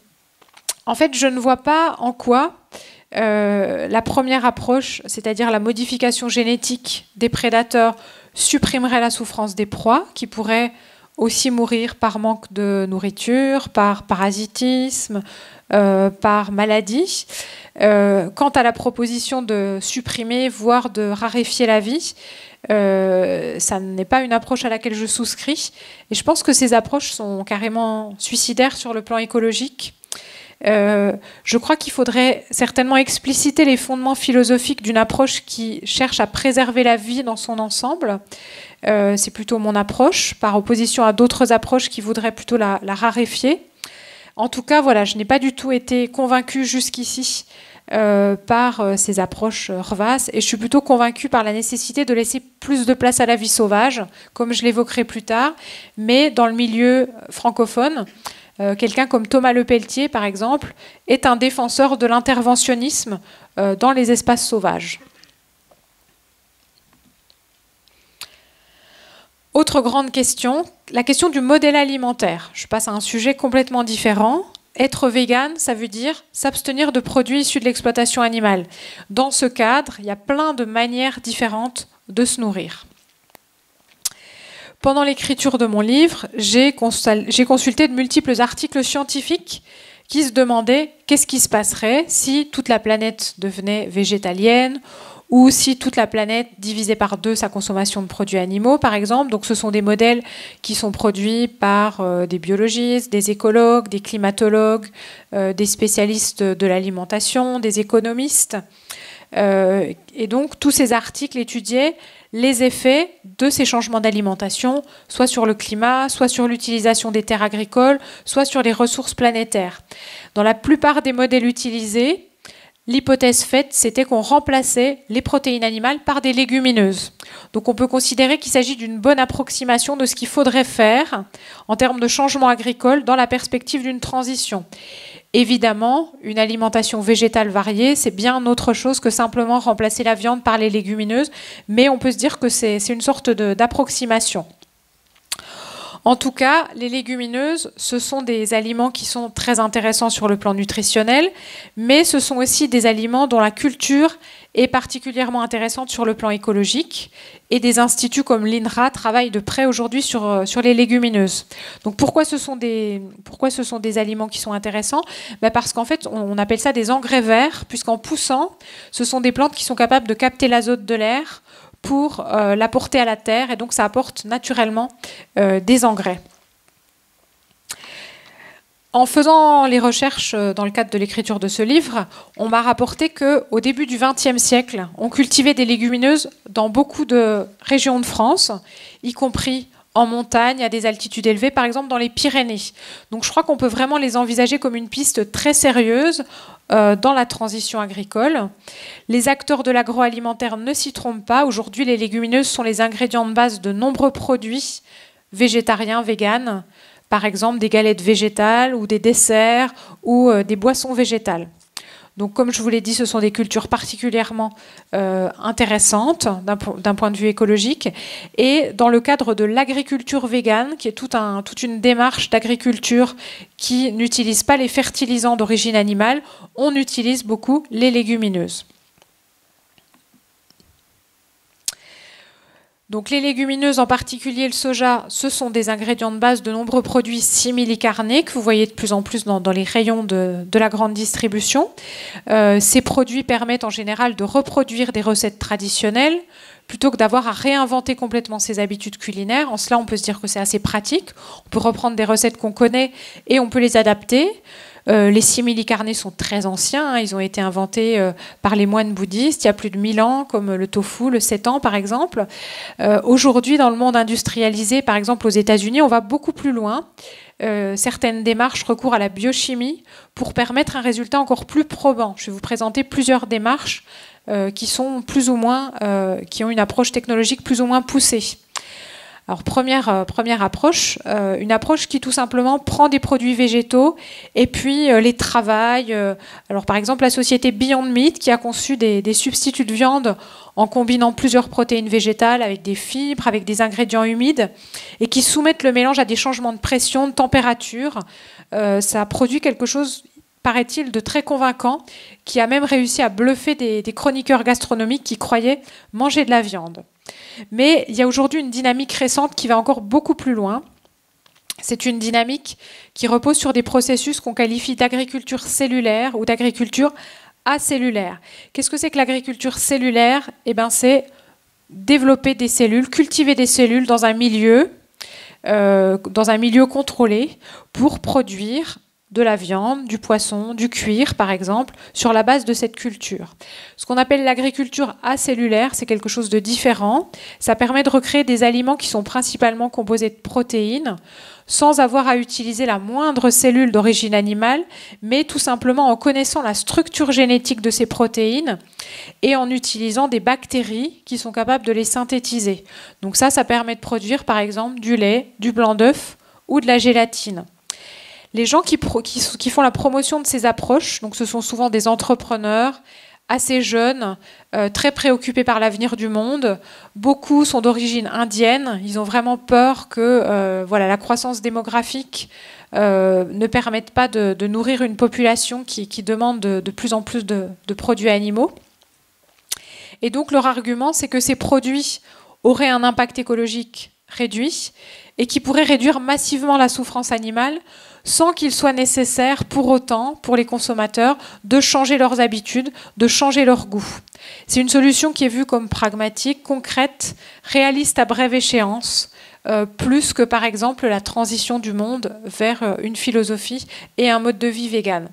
fait, je ne vois pas en quoi la première approche, c'est-à-dire la modification génétique des prédateurs, supprimerait la souffrance des proies, qui pourraient aussi mourir par manque de nourriture, par parasitisme, par maladie. Quant à la proposition de supprimer, voire de raréfier la vie, ça n'est pas une approche à laquelle je souscris. Et je pense que ces approches sont carrément suicidaires sur le plan écologique. Je crois qu'il faudrait certainement expliciter les fondements philosophiques d'une approche qui cherche à préserver la vie dans son ensemble. C'est plutôt mon approche, par opposition à d'autres approches qui voudraient plutôt la raréfier. En tout cas, voilà, je n'ai pas du tout été convaincue jusqu'ici par ces approches RWAS, et je suis plutôt convaincue par la nécessité de laisser plus de place à la vie sauvage, comme je l'évoquerai plus tard, mais dans le milieu francophone. Quelqu'un comme Thomas Lepelletier, par exemple, est un défenseur de l'interventionnisme dans les espaces sauvages. Autre grande question, la question du modèle alimentaire. Je passe à un sujet complètement différent. Être végane, ça veut dire s'abstenir de produits issus de l'exploitation animale. Dans ce cadre, il y a plein de manières différentes de se nourrir. Pendant l'écriture de mon livre, j'ai consulté de multiples articles scientifiques qui se demandaient qu'est-ce qui se passerait si toute la planète devenait végétalienne ou aussi toute la planète divisée par 2 sa consommation de produits animaux, par exemple. Donc ce sont des modèles qui sont produits par des biologistes, des écologues, des climatologues, des spécialistes de l'alimentation, des économistes. Et donc tous ces articles étudiaient les effets de ces changements d'alimentation, soit sur le climat, soit sur l'utilisation des terres agricoles, soit sur les ressources planétaires. Dans la plupart des modèles utilisés, l'hypothèse faite, c'était qu'on remplaçait les protéines animales par des légumineuses. Donc on peut considérer qu'il s'agit d'une bonne approximation de ce qu'il faudrait faire en termes de changement agricole dans la perspective d'une transition. Évidemment, une alimentation végétale variée, c'est bien autre chose que simplement remplacer la viande par les légumineuses, mais on peut se dire que c'est une sorte d'approximation. En tout cas, les légumineuses, ce sont des aliments qui sont très intéressants sur le plan nutritionnel, mais ce sont aussi des aliments dont la culture est particulièrement intéressante sur le plan écologique. Et des instituts comme l'INRA travaillent de près aujourd'hui sur les légumineuses. Donc pourquoi ce sont des aliments qui sont intéressants ? Parce qu'en fait, on appelle ça des engrais verts, puisqu'en poussant, ce sont des plantes qui sont capables de capter l'azote de l'air pour l'apporter à la terre, et donc ça apporte naturellement des engrais. En faisant les recherches dans le cadre de l'écriture de ce livre, on m'a rapporté qu'au début du XXe siècle, on cultivait des légumineuses dans beaucoup de régions de France, y compris en montagne, à des altitudes élevées, par exemple dans les Pyrénées. Donc je crois qu'on peut vraiment les envisager comme une piste très sérieuse dans la transition agricole. Les acteurs de l'agroalimentaire ne s'y trompent pas. Aujourd'hui, les légumineuses sont les ingrédients de base de nombreux produits végétariens, véganes, par exemple des galettes végétales ou des desserts ou des boissons végétales. Donc comme je vous l'ai dit, ce sont des cultures particulièrement intéressantes d'un point de vue écologique. Et dans le cadre de l'agriculture végane, qui est toute une démarche d'agriculture qui n'utilise pas les fertilisants d'origine animale, on utilise beaucoup les légumineuses. Donc les légumineuses, en particulier le soja, ce sont des ingrédients de base de nombreux produits simili-carnés que vous voyez de plus en plus dans les rayons de la grande distribution. Ces produits permettent en général de reproduire des recettes traditionnelles plutôt que d'avoir à réinventer complètement ses habitudes culinaires. En cela, on peut se dire que c'est assez pratique. On peut reprendre des recettes qu'on connaît et on peut les adapter. Les simili-carnés sont très anciens, ils ont été inventés par les moines bouddhistes il y a plus de 1000 ans, comme le tofu, le seitan par exemple. Aujourd'hui, dans le monde industrialisé, par exemple aux États-Unis, on va beaucoup plus loin. Certaines démarches recourent à la biochimie pour permettre un résultat encore plus probant. Je vais vous présenter plusieurs démarches qui sont plus ou moins, qui ont une approche technologique plus ou moins poussée. Alors première approche, une approche qui tout simplement prend des produits végétaux et puis les travaille. Alors par exemple la société Beyond Meat qui a conçu des substituts de viande en combinant plusieurs protéines végétales avec des fibres, avec des ingrédients humides et qui soumettent le mélange à des changements de pression, de température. Ça produit quelque chose, paraît-il, de très convaincant, qui a même réussi à bluffer des chroniqueurs gastronomiques qui croyaient manger de la viande. Mais il y a aujourd'hui une dynamique récente qui va encore beaucoup plus loin. C'est une dynamique qui repose sur des processus qu'on qualifie d'agriculture cellulaire ou d'agriculture acellulaire. Qu'est-ce que c'est que l'agriculture cellulaire ? C'est développer des cellules, cultiver des cellules dans un milieu contrôlé pour produire de la viande, du poisson, du cuir, par exemple, sur la base de cette culture. Ce qu'on appelle l'agriculture acellulaire, c'est quelque chose de différent. Ça permet de recréer des aliments qui sont principalement composés de protéines, sans avoir à utiliser la moindre cellule d'origine animale, mais tout simplement en connaissant la structure génétique de ces protéines et en utilisant des bactéries qui sont capables de les synthétiser. Donc ça permet de produire, par exemple, du lait, du blanc d'œuf ou de la gélatine. Les gens qui font la promotion de ces approches, donc ce sont souvent des entrepreneurs assez jeunes, très préoccupés par l'avenir du monde. Beaucoup sont d'origine indienne. Ils ont vraiment peur que la croissance démographique ne permette pas de nourrir une population qui demande de plus en plus de produits animaux. Et donc leur argument, c'est que ces produits auraient un impact écologique réduit et qui pourrait réduire massivement la souffrance animale sans qu'il soit nécessaire pour autant, pour les consommateurs, de changer leurs habitudes, de changer leur goût. C'est une solution qui est vue comme pragmatique, concrète, réaliste à brève échéance, plus que par exemple la transition du monde vers une philosophie et un mode de vie vegan.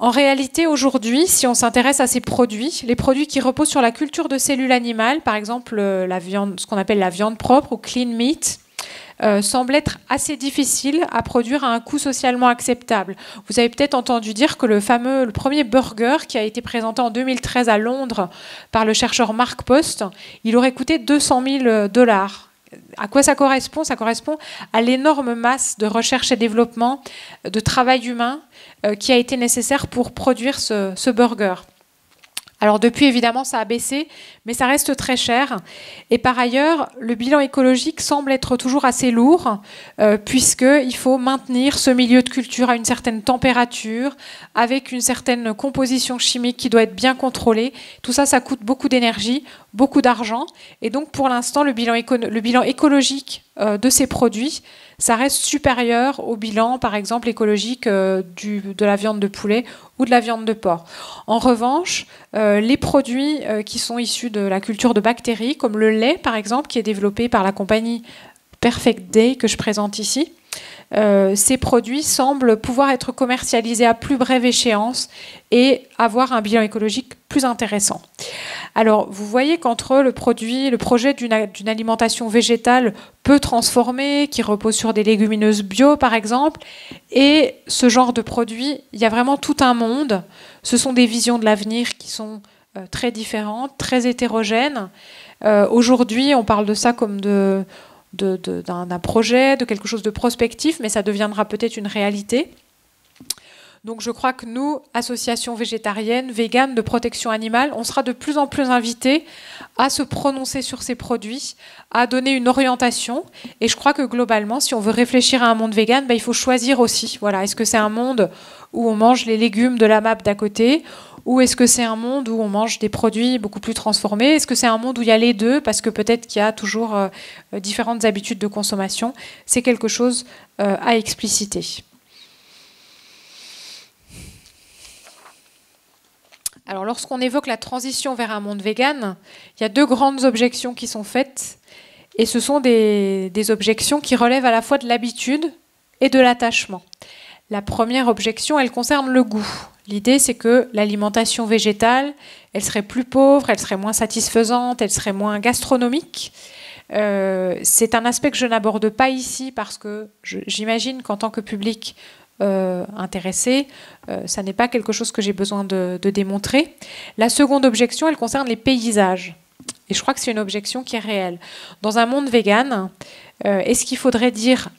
En réalité, aujourd'hui, si on s'intéresse à ces produits, les produits qui reposent sur la culture de cellules animales, par exemple la viande, ce qu'on appelle la viande propre ou clean meat, semble être assez difficile à produire à un coût socialement acceptable. Vous avez peut-être entendu dire que le premier burger qui a été présenté en 2013 à Londres par le chercheur Mark Post, il aurait coûté 200 000 $. À quoi ça correspond? Ça correspond à l'énorme masse de recherche et développement, de travail humain qui a été nécessaire pour produire ce burger. Alors depuis, évidemment, ça a baissé, mais ça reste très cher. Et par ailleurs, le bilan écologique semble être toujours assez lourd, puisqu'il faut maintenir ce milieu de culture à une certaine température, avec une certaine composition chimique qui doit être bien contrôlée. Tout ça, ça coûte beaucoup d'énergie, beaucoup d'argent. Et donc, pour l'instant, le bilan écologique de ces produits, ça reste supérieur au bilan, par exemple, écologique de la viande de poulet ou de la viande de porc. En revanche, les produits qui sont issus de la culture de bactéries, comme le lait, par exemple, qui est développé par la compagnie Perfect Day, que je présente ici, ces produits semblent pouvoir être commercialisés à plus brève échéance et avoir un bilan écologique plus intéressant. Alors, vous voyez qu'entre le projet d'une alimentation végétale peu transformée, qui repose sur des légumineuses bio, par exemple, et ce genre de produits, il y a vraiment tout un monde. Ce sont des visions de l'avenir qui sont très différentes, très hétérogènes. Aujourd'hui, on parle de ça comme d'un projet, de quelque chose de prospectif, mais ça deviendra peut-être une réalité. Donc je crois que nous, associations végétariennes, véganes, de protection animale, on sera de plus en plus invités à se prononcer sur ces produits, à donner une orientation. Et je crois que globalement, si on veut réfléchir à un monde vegan, il faut choisir aussi. Voilà, est-ce que c'est un monde où on mange les légumes de la MAP d'à côté, ou est-ce que c'est un monde où on mange des produits beaucoup plus transformés? Est-ce que c'est un monde où il y a les deux, parce que peut-être qu'il y a toujours différentes habitudes de consommation? C'est quelque chose à expliciter. Alors, lorsqu'on évoque la transition vers un monde vegan, il y a deux grandes objections qui sont faites, et ce sont des objections qui relèvent à la fois de l'habitude et de l'attachement. La première objection, elle concerne le goût. L'idée, c'est que l'alimentation végétale, elle serait plus pauvre, elle serait moins satisfaisante, elle serait moins gastronomique. C'est un aspect que je n'aborde pas ici parce que j'imagine qu'en tant que public intéressé, ça n'est pas quelque chose que j'ai besoin de démontrer. La seconde objection, elle concerne les paysages. Et je crois que c'est une objection qui est réelle. Dans un monde vegan, est-ce qu'il faudrait dire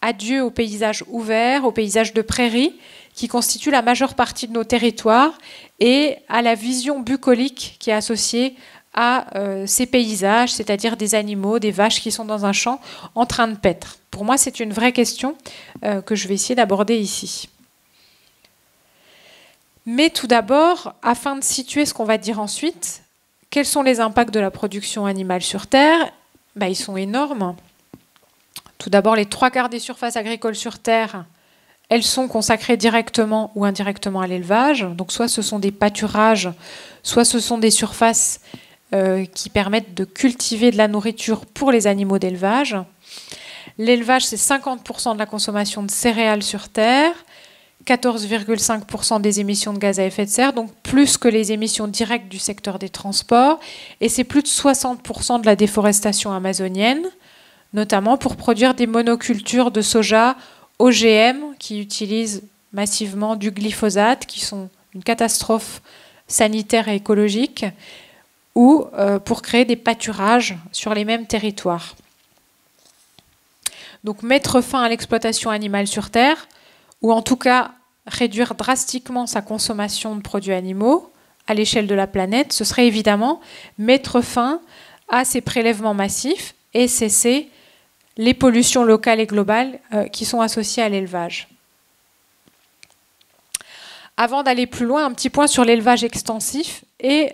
adieu aux paysages ouverts, aux paysages de prairies, qui constituent la majeure partie de nos territoires, et à la vision bucolique qui est associée à ces paysages, c'est-à-dire des animaux, des vaches qui sont dans un champ en train de paître? Pour moi, c'est une vraie question que je vais essayer d'aborder ici. Mais tout d'abord, afin de situer ce qu'on va dire ensuite, quels sont les impacts de la production animale sur Terre? Ils sont énormes. Tout d'abord, les 3/4 des surfaces agricoles sur Terre, elles sont consacrées directement ou indirectement à l'élevage. Donc soit ce sont des pâturages, soit ce sont des surfaces qui permettent de cultiver de la nourriture pour les animaux d'élevage. L'élevage, c'est 50% de la consommation de céréales sur Terre, 14,5% des émissions de gaz à effet de serre, donc plus que les émissions directes du secteur des transports, et c'est plus de 60% de la déforestation amazonienne, notamment pour produire des monocultures de soja OGM qui utilisent massivement du glyphosate, qui sont une catastrophe sanitaire et écologique, ou pour créer des pâturages sur les mêmes territoires. Donc mettre fin à l'exploitation animale sur Terre, ou en tout cas réduire drastiquement sa consommation de produits animaux à l'échelle de la planète, ce serait évidemment mettre fin à ces prélèvements massifs et cesser les pollutions locales et globales qui sont associées à l'élevage. Avant d'aller plus loin, un petit point sur l'élevage extensif et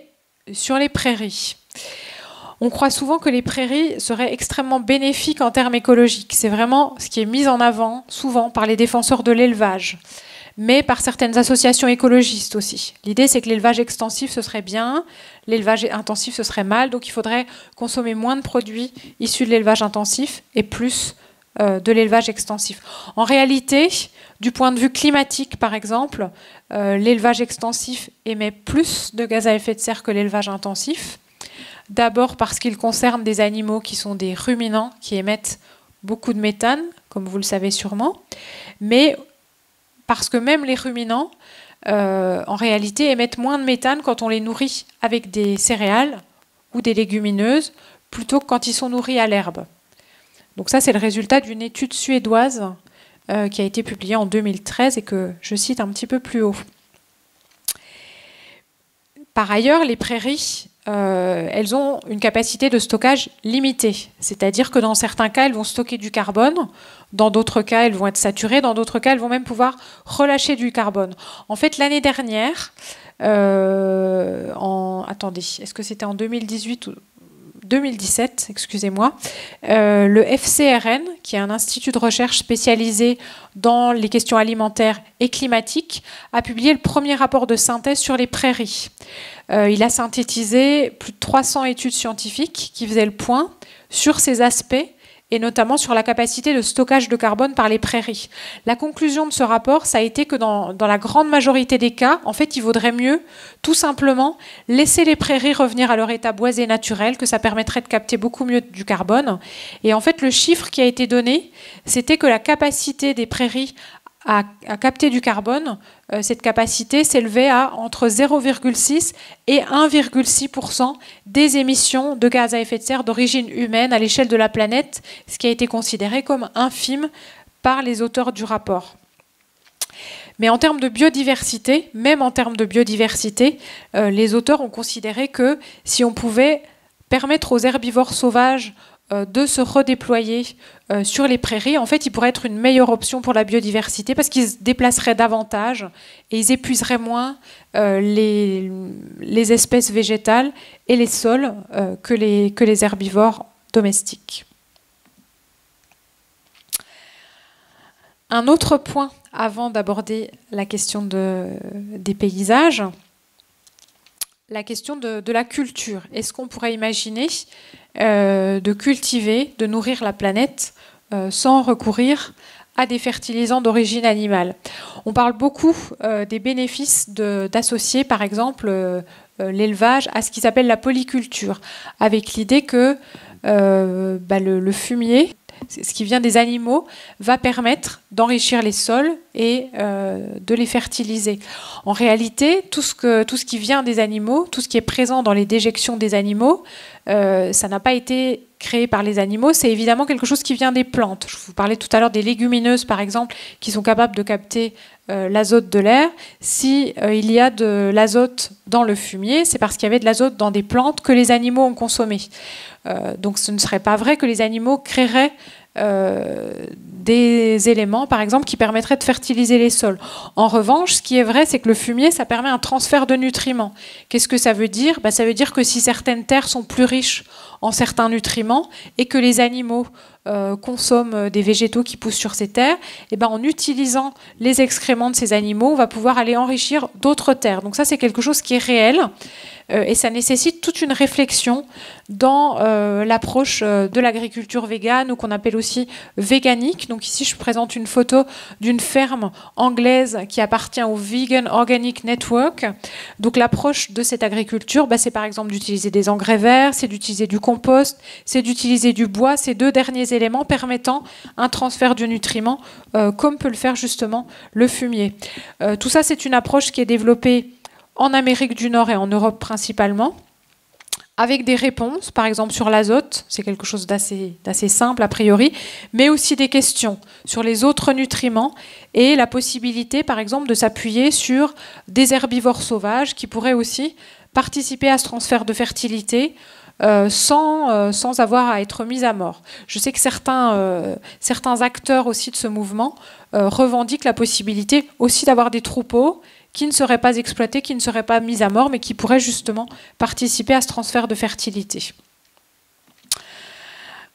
sur les prairies. On croit souvent que les prairies seraient extrêmement bénéfiques en termes écologiques. C'est vraiment ce qui est mis en avant souvent par les défenseurs de l'élevage, mais par certaines associations écologistes aussi. L'idée, c'est que l'élevage extensif, ce serait bien, l'élevage intensif, ce serait mal, donc il faudrait consommer moins de produits issus de l'élevage intensif et plus de l'élevage extensif. En réalité, du point de vue climatique, par exemple, l'élevage extensif émet plus de gaz à effet de serre que l'élevage intensif. D'abord parce qu'il concerne des animaux qui sont des ruminants, qui émettent beaucoup de méthane, comme vous le savez sûrement, mais parce que même les ruminants, en réalité, émettent moins de méthane quand on les nourrit avec des céréales ou des légumineuses, plutôt que quand ils sont nourris à l'herbe. Donc ça, c'est le résultat d'une étude suédoise qui a été publiée en 2013 et que je cite un petit peu plus haut. Par ailleurs, les prairies, elles ont une capacité de stockage limitée. C'est-à-dire que dans certains cas, elles vont stocker du carbone. Dans d'autres cas, elles vont être saturées. Dans d'autres cas, elles vont même pouvoir relâcher du carbone. En fait, l'année dernière, attendez, est-ce que c'était en 2018 ou 2017, excusez-moi, le FCRN, qui est un institut de recherche spécialisé dans les questions alimentaires et climatiques, a publié le premier rapport de synthèse sur les prairies. Il a synthétisé plus de 300 études scientifiques qui faisaient le point sur ces aspects et notamment sur la capacité de stockage de carbone par les prairies. La conclusion de ce rapport, ça a été que dans la grande majorité des cas, en fait, il vaudrait mieux tout simplement laisser les prairies revenir à leur état boisé naturel, que ça permettrait de capter beaucoup mieux du carbone. Et en fait, le chiffre qui a été donné, c'était que la capacité des prairies à capter du carbone, cette capacité s'élevait à entre 0,6 et 1,6% des émissions de gaz à effet de serre d'origine humaine à l'échelle de la planète, ce qui a été considéré comme infime par les auteurs du rapport. Mais en termes de biodiversité, même en termes de biodiversité, les auteurs ont considéré que si on pouvait permettre aux herbivores sauvages de se redéployer sur les prairies, en fait, ils pourraient être une meilleure option pour la biodiversité parce qu'ils se déplaceraient davantage et ils épuiseraient moins les espèces végétales et les sols que les herbivores domestiques. Un autre point avant d'aborder la question des paysages, la question de la culture. Est-ce qu'on pourrait imaginer de cultiver, de nourrir la planète sans recourir à des fertilisants d'origine animale? On parle beaucoup des bénéfices d'associer, par exemple, l'élevage à ce qu'ils appellent la polyculture, avec l'idée que le fumier, ce qui vient des animaux, va permettre d'enrichir les sols et de les fertiliser. En réalité, tout ce qui vient des animaux, tout ce qui est présent dans les déjections des animaux, ça n'a pas été créé par les animaux, c'est évidemment quelque chose qui vient des plantes. Je vous parlais tout à l'heure des légumineuses, par exemple, qui sont capables de capter l'azote de l'air. Si il y a de l'azote dans le fumier, c'est parce qu'il y avait de l'azote dans des plantes que les animaux ont consommé. Donc ce ne serait pas vrai que les animaux créeraient des éléments, par exemple, qui permettraient de fertiliser les sols. En revanche, ce qui est vrai, c'est que le fumier, ça permet un transfert de nutriments. Qu'est-ce que ça veut dire ? Ça veut dire que si certaines terres sont plus riches en certains nutriments et que les animaux consomment des végétaux qui poussent sur ces terres, en utilisant les excréments de ces animaux, on va pouvoir aller enrichir d'autres terres. Donc ça, c'est quelque chose qui est réel et ça nécessite toute une réflexion dans l'approche de l'agriculture végane ou qu'on appelle aussi véganique. Donc ici, je présente une photo d'une ferme anglaise qui appartient au Vegan Organic Network. Donc l'approche de cette agriculture, c'est par exemple d'utiliser des engrais verts, c'est d'utiliser du compost, c'est d'utiliser du bois, ces deux derniers éléments permettant un transfert de nutriments comme peut le faire justement le fumier. Tout ça, c'est une approche qui est développée en Amérique du Nord et en Europe principalement, avec des réponses, par exemple sur l'azote, c'est quelque chose d'assez simple a priori, mais aussi des questions sur les autres nutriments et la possibilité, par exemple, de s'appuyer sur des herbivores sauvages qui pourraient aussi participer à ce transfert de fertilité sans avoir à être mis à mort. Je sais que certains acteurs aussi de ce mouvement revendiquent la possibilité aussi d'avoir des troupeaux qui ne seraient pas exploités, qui ne seraient pas mis à mort, mais qui pourraient justement participer à ce transfert de fertilité.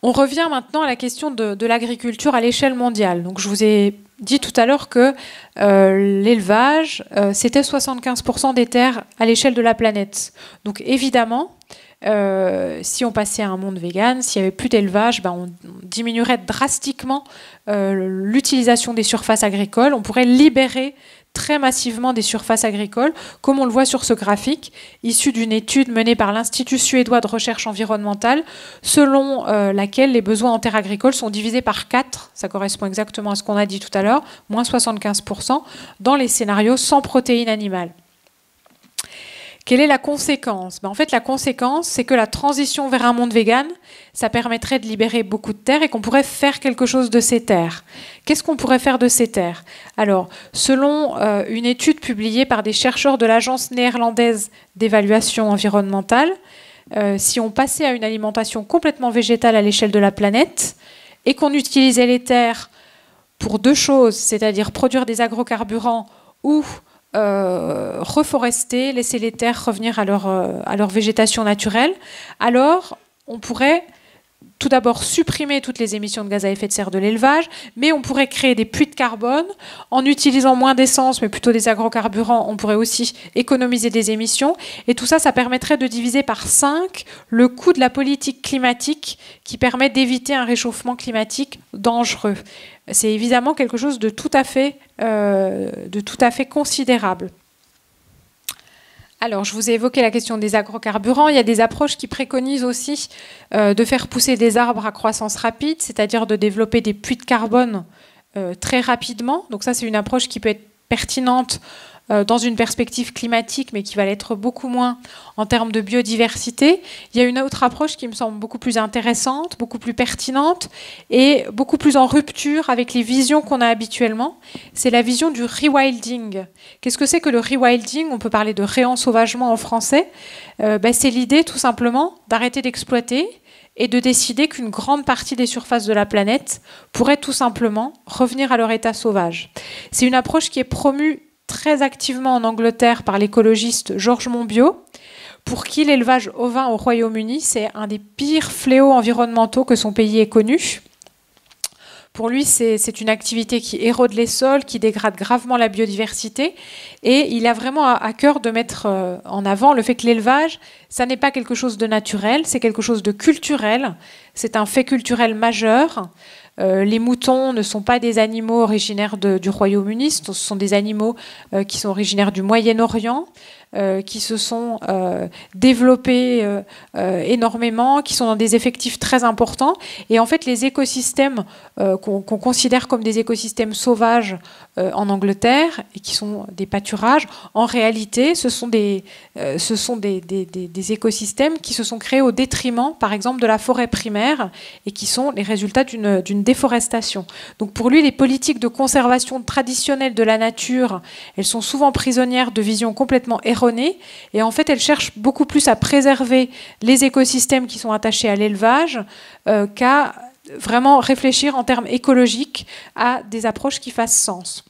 On revient maintenant à la question de l'agriculture à l'échelle mondiale. Donc, je vous ai dit tout à l'heure que l'élevage, c'était 75% des terres à l'échelle de la planète. Donc, évidemment, si on passait à un monde vegan, s'il n'y avait plus d'élevage, on diminuerait drastiquement l'utilisation des surfaces agricoles. On pourrait libérer très massivement des surfaces agricoles, comme on le voit sur ce graphique, issu d'une étude menée par l'Institut suédois de recherche environnementale, selon laquelle les besoins en terres agricoles sont divisés par 4, ça correspond exactement à ce qu'on a dit tout à l'heure, moins 75%, dans les scénarios sans protéines animales. Quelle est la conséquence? En fait, la conséquence, c'est que la transition vers un monde vegan, ça permettrait de libérer beaucoup de terres et qu'on pourrait faire quelque chose de ces terres. Qu'est-ce qu'on pourrait faire de ces terres? Alors, selon une étude publiée par des chercheurs de l'Agence néerlandaise d'évaluation environnementale, si on passait à une alimentation complètement végétale à l'échelle de la planète et qu'on utilisait les terres pour deux choses, c'est-à-dire produire des agrocarburants ou reforester, laisser les terres revenir à leur végétation naturelle, alors on pourrait tout d'abord supprimer toutes les émissions de gaz à effet de serre de l'élevage, mais on pourrait créer des puits de carbone. En utilisant moins d'essence, mais plutôt des agrocarburants, on pourrait aussi économiser des émissions. Et tout ça, ça permettrait de diviser par 5 le coût de la politique climatique qui permet d'éviter un réchauffement climatique dangereux. C'est évidemment quelque chose de tout à fait considérable. Alors, je vous ai évoqué la question des agrocarburants. Il y a des approches qui préconisent aussi de faire pousser des arbres à croissance rapide, c'est-à-dire de développer des puits de carbone très rapidement. Donc ça, c'est une approche qui peut être pertinente dans une perspective climatique, mais qui va l'être beaucoup moins en termes de biodiversité. Il y a une autre approche qui me semble beaucoup plus intéressante, beaucoup plus pertinente et beaucoup plus en rupture avec les visions qu'on a habituellement. C'est la vision du rewilding. Qu'est-ce que c'est que le rewilding? On peut parler de réensauvagement en français. C'est l'idée tout simplement d'arrêter d'exploiter et de décider qu'une grande partie des surfaces de la planète pourrait tout simplement revenir à leur état sauvage. C'est une approche qui est promue très activement en Angleterre par l'écologiste Georges Monbiot, pour qui l'élevage ovin au Royaume-Uni, c'est un des pires fléaux environnementaux que son pays ait connu. Pour lui, c'est une activité qui érode les sols, qui dégrade gravement la biodiversité. Et il a vraiment à cœur de mettre en avant le fait que l'élevage, ça n'est pas quelque chose de naturel, c'est quelque chose de culturel. C'est un fait culturel majeur. Les moutons ne sont pas des animaux originaires du Royaume-Uni, ce sont des animaux qui sont originaires du Moyen-Orient, qui se sont développés énormément, qui sont dans des effectifs très importants. Et en fait, les écosystèmes qu'on considère comme des écosystèmes sauvages en Angleterre, et qui sont des pâturages, en réalité, ce sont des écosystèmes qui se sont créés au détriment, par exemple, de la forêt primaire, et qui sont les résultats d'une déforestation. Donc pour lui, les politiques de conservation traditionnelle de la nature, elles sont souvent prisonnières de visions complètement erronées, et en fait, elles cherchent beaucoup plus à préserver les écosystèmes qui sont attachés à l'élevage qu'à vraiment réfléchir en termes écologiques à des approches qui fassent sens.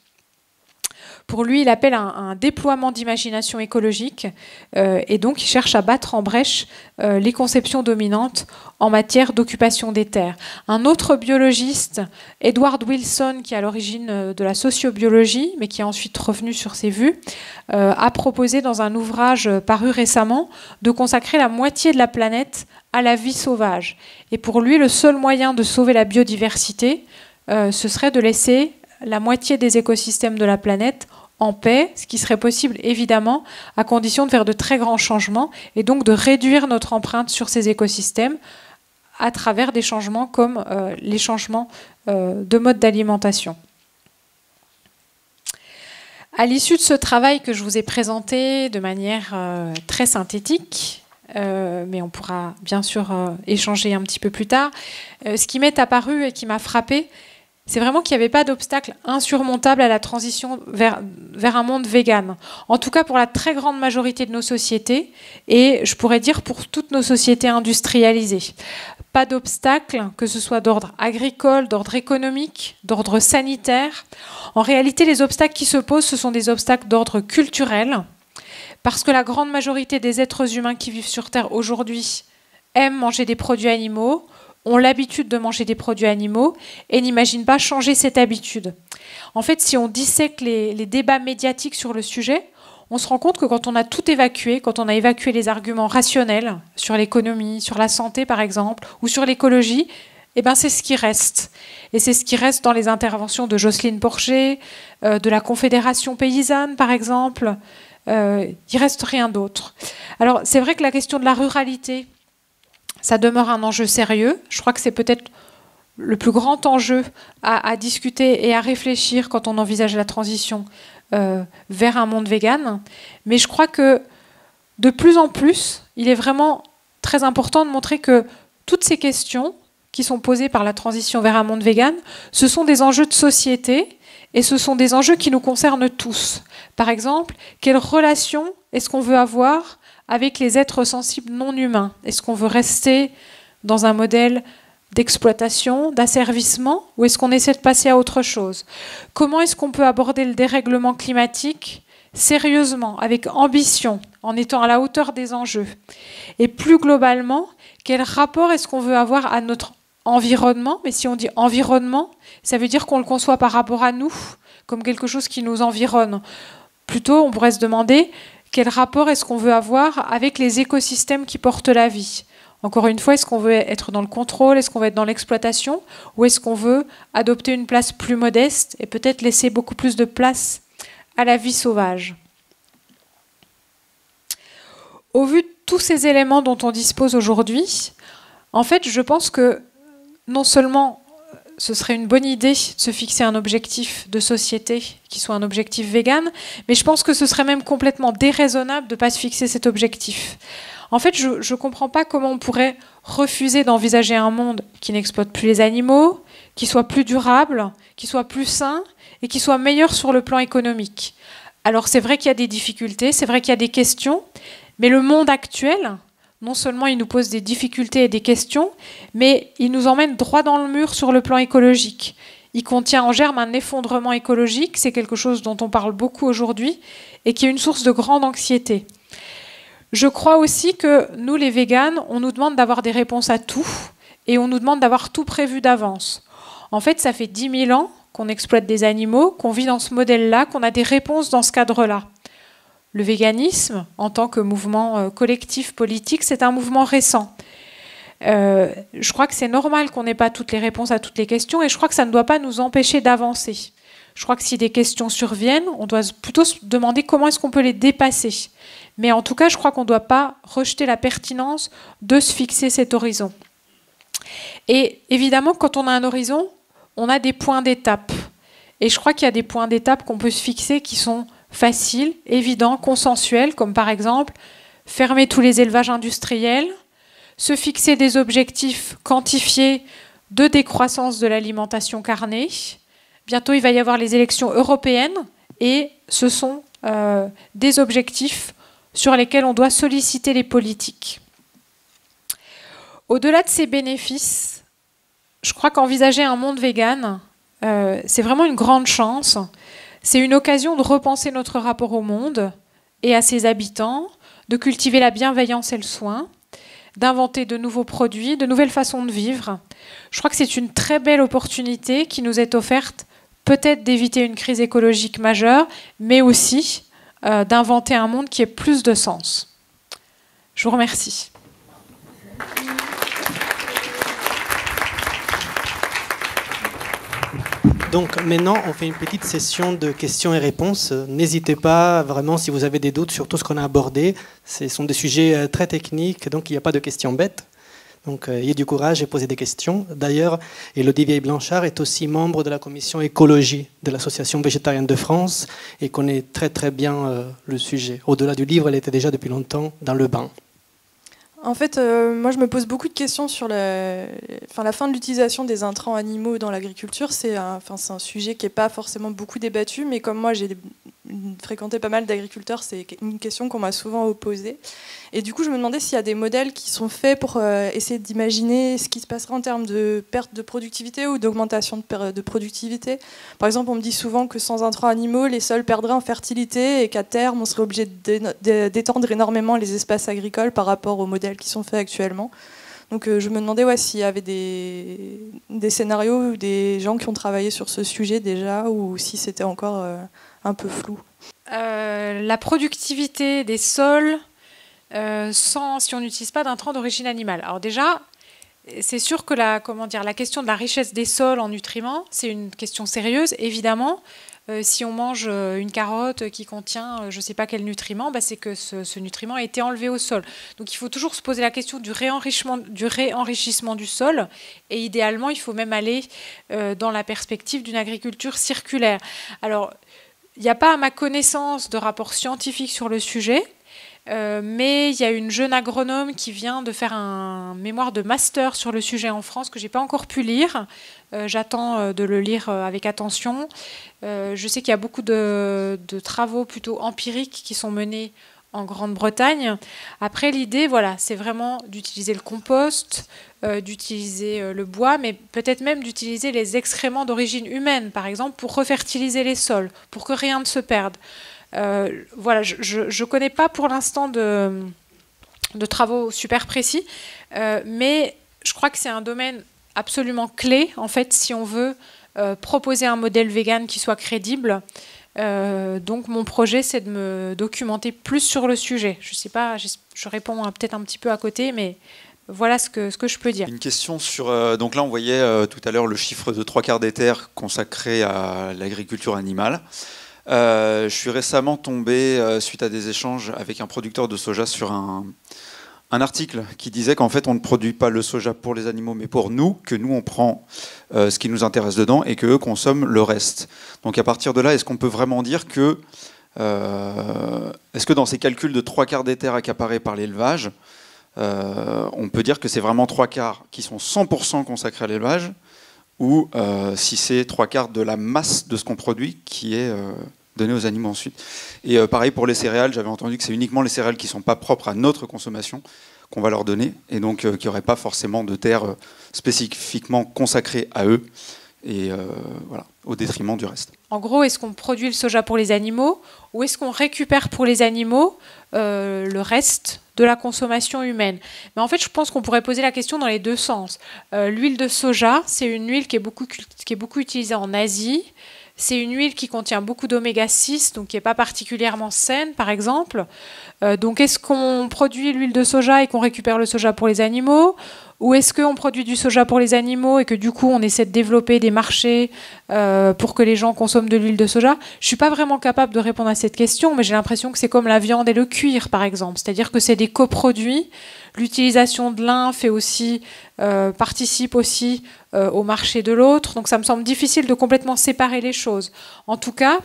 Pour lui, il appelle un déploiement d'imagination écologique et donc il cherche à battre en brèche les conceptions dominantes en matière d'occupation des terres. Un autre biologiste, Edward Wilson, qui est à l'origine de la sociobiologie, mais qui est ensuite revenu sur ses vues, a proposé dans un ouvrage paru récemment de consacrer la moitié de la planète à la vie sauvage. Et pour lui, le seul moyen de sauver la biodiversité, ce serait de laisser la moitié des écosystèmes de la planète en paix, ce qui serait possible évidemment à condition de faire de très grands changements et donc de réduire notre empreinte sur ces écosystèmes à travers des changements comme les changements de mode d'alimentation. À l'issue de ce travail que je vous ai présenté de manière très synthétique, mais on pourra bien sûr échanger un petit peu plus tard, ce qui m'est apparu et qui m'a frappé, c'est vraiment qu'il n'y avait pas d'obstacle insurmontable à la transition vers un monde vegan. En tout cas, pour la très grande majorité de nos sociétés, et je pourrais dire pour toutes nos sociétés industrialisées. Pas d'obstacle, que ce soit d'ordre agricole, d'ordre économique, d'ordre sanitaire. En réalité, les obstacles qui se posent, ce sont des obstacles d'ordre culturel, parce que la grande majorité des êtres humains qui vivent sur Terre aujourd'hui aiment manger des produits animaux, ont l'habitude de manger des produits animaux et n'imaginent pas changer cette habitude. En fait, si on dissèque les débats médiatiques sur le sujet, on se rend compte que quand on a tout évacué, quand on a évacué les arguments rationnels sur l'économie, sur la santé par exemple, ou sur l'écologie, eh ben c'est ce qui reste. Et c'est ce qui reste dans les interventions de Jocelyne Porcher, de la Confédération paysanne par exemple. Il ne reste rien d'autre. Alors c'est vrai que la question de la ruralité, ça demeure un enjeu sérieux. Je crois que c'est peut-être le plus grand enjeu à discuter et à réfléchir quand on envisage la transition vers un monde vegan. Mais je crois que de plus en plus, il est vraiment très important de montrer que toutes ces questions qui sont posées par la transition vers un monde vegan, ce sont des enjeux de société et ce sont des enjeux qui nous concernent tous. Par exemple, quelle relation est-ce qu'on veut avoir avec les êtres sensibles non humains? Est-ce qu'on veut rester dans un modèle d'exploitation, d'asservissement, ou est-ce qu'on essaie de passer à autre chose? Comment est-ce qu'on peut aborder le dérèglement climatique sérieusement, avec ambition, en étant à la hauteur des enjeux? Et plus globalement, quel rapport est-ce qu'on veut avoir à notre environnement? Mais si on dit environnement, ça veut dire qu'on le conçoit par rapport à nous, comme quelque chose qui nous environne. Plutôt, on pourrait se demander quel rapport est-ce qu'on veut avoir avec les écosystèmes qui portent la vie? Encore une fois, est-ce qu'on veut être dans le contrôle? Est-ce qu'on veut être dans l'exploitation? Ou est-ce qu'on veut adopter une place plus modeste et peut-être laisser beaucoup plus de place à la vie sauvage? Au vu de tous ces éléments dont on dispose aujourd'hui, en fait, je pense que non seulement ce serait une bonne idée de se fixer un objectif de société qui soit un objectif vegan, mais je pense que ce serait même complètement déraisonnable de ne pas se fixer cet objectif. En fait, je ne comprends pas comment on pourrait refuser d'envisager un monde qui n'exploite plus les animaux, qui soit plus durable, qui soit plus sain et qui soit meilleur sur le plan économique. Alors c'est vrai qu'il y a des difficultés, c'est vrai qu'il y a des questions, mais le monde actuel, non seulement il nous pose des difficultés et des questions, mais il nous emmène droit dans le mur sur le plan écologique. Il contient en germe un effondrement écologique, c'est quelque chose dont on parle beaucoup aujourd'hui et qui est une source de grande anxiété. Je crois aussi que nous, les véganes, on nous demande d'avoir des réponses à tout et on nous demande d'avoir tout prévu d'avance. En fait, ça fait 10 000 ans qu'on exploite des animaux, qu'on vit dans ce modèle-là, qu'on a des réponses dans ce cadre-là. Le véganisme, en tant que mouvement collectif politique, c'est un mouvement récent. Je crois que c'est normal qu'on n'ait pas toutes les réponses à toutes les questions et je crois que ça ne doit pas nous empêcher d'avancer. Je crois que si des questions surviennent, on doit plutôt se demander comment est-ce qu'on peut les dépasser. Mais en tout cas, je crois qu'on ne doit pas rejeter la pertinence de se fixer cet horizon. Et évidemment, quand on a un horizon, on a des points d'étape. Et je crois qu'il y a des points d'étape qu'on peut se fixer qui sont faciles, évidents, consensuels, comme par exemple fermer tous les élevages industriels, se fixer des objectifs quantifiés de décroissance de l'alimentation carnée. Bientôt, il va y avoir les élections européennes et ce sont des objectifs sur lesquels on doit solliciter les politiques. Au-delà de ces bénéfices, je crois qu'envisager un monde vegan, c'est vraiment une grande chance. C'est une occasion de repenser notre rapport au monde et à ses habitants, de cultiver la bienveillance et le soin, d'inventer de nouveaux produits, de nouvelles façons de vivre. Je crois que c'est une très belle opportunité qui nous est offerte, peut-être d'éviter une crise écologique majeure, mais aussi d'inventer un monde qui ait plus de sens. Je vous remercie. Donc maintenant, on fait une petite session de questions et réponses. N'hésitez pas, vraiment, si vous avez des doutes sur tout ce qu'on a abordé. Ce sont des sujets très techniques, donc il n'y a pas de questions bêtes. Donc ayez du courage et posez des questions. D'ailleurs, Élodie Vieille-Blanchard est aussi membre de la commission écologie de l'Association végétarienne de France et connaît très très bien le sujet. Au-delà du livre, elle était déjà depuis longtemps dans le bain. En fait, moi, je me pose beaucoup de questions sur la fin de l'utilisation des intrants animaux dans l'agriculture. C'est un sujet qui n'est pas forcément beaucoup débattu, mais comme moi, j'ai fréquenté pas mal d'agriculteurs, c'est une question qu'on m'a souvent posée. Et du coup, je me demandais s'il y a des modèles qui sont faits pour essayer d'imaginer ce qui se passera en termes de perte de productivité ou d'augmentation de productivité. Par exemple, on me dit souvent que sans intrants animaux, les sols perdraient en fertilité et qu'à terme, on serait obligé d'étendre énormément les espaces agricoles par rapport aux modèles qui sont faits actuellement. Donc je me demandais s'il y avait des scénarios ou des gens qui ont travaillé sur ce sujet déjà, ou si c'était encore un peu flou. La productivité des sols, si on n'utilise pas d'intrants d'origine animale. Alors déjà, c'est sûr que la question de la richesse des sols en nutriments, c'est une question sérieuse, évidemment. Si on mange une carotte qui contient je ne sais pas quel nutriment, c'est que ce nutriment a été enlevé au sol. Donc il faut toujours se poser la question du réenrichissement du sol, et idéalement il faut même aller dans la perspective d'une agriculture circulaire. Alors il n'y a pas à ma connaissance de rapport scientifique sur le sujet, mais il y a une jeune agronome qui vient de faire un mémoire de master sur le sujet en France que je n'ai pas encore pu lire. J'attends de le lire avec attention. Je sais qu'il y a beaucoup de travaux plutôt empiriques qui sont menés en Grande-Bretagne. Après, l'idée, c'est vraiment d'utiliser le compost, d'utiliser le bois, mais peut-être même d'utiliser les excréments d'origine humaine, par exemple, pour refertiliser les sols, pour que rien ne se perde. Je ne connais pas pour l'instant de travaux super précis, mais je crois que c'est un domaine absolument clé, en fait, si on veut proposer un modèle vegan qui soit crédible. Donc mon projet, c'est de me documenter plus sur le sujet. Je sais pas, je réponds peut-être un petit peu à côté, mais voilà ce que je peux dire. Une question sur... donc là, on voyait tout à l'heure le chiffre de 3/4 des terres consacrées à l'agriculture animale. Je suis récemment tombé, suite à des échanges avec un producteur de soja, sur un article qui disait qu'en fait on ne produit pas le soja pour les animaux mais pour nous, que nous on prend ce qui nous intéresse dedans et qu'eux consomment le reste. Donc à partir de là, est-ce qu'on peut vraiment dire que est-ce que dans ces calculs de 3/4 des terres accaparées par l'élevage, on peut dire que c'est vraiment 3/4 qui sont 100% consacrés à l'élevage, ou si c'est 3/4 de la masse de ce qu'on produit qui est donné aux animaux ensuite. Et pareil pour les céréales, j'avais entendu que c'est uniquement les céréales qui ne sont pas propres à notre consommation qu'on va leur donner, et donc qu'il n'y aurait pas forcément de terres spécifiquement consacrées à eux, et au détriment du reste. En gros, est-ce qu'on produit le soja pour les animaux, ou est-ce qu'on récupère pour les animaux le reste de la consommation humaine? Mais en fait, je pense qu'on pourrait poser la question dans les deux sens. L'huile de soja, c'est une huile qui est beaucoup utilisée en Asie. C'est une huile qui contient beaucoup d'oméga 6, donc qui n'est pas particulièrement saine, par exemple. Donc est-ce qu'on produit l'huile de soja et qu'on récupère le soja pour les animaux ? Ou est-ce qu'on produit du soja pour les animaux et que du coup on essaie de développer des marchés pour que les gens consomment de l'huile de soja? Je ne suis pas vraiment capable de répondre à cette question, mais j'ai l'impression que c'est comme la viande et le cuir, par exemple. C'est-à-dire que c'est des coproduits. L'utilisation de l'un participe aussi au marché de l'autre. Donc ça me semble difficile de complètement séparer les choses. En tout cas,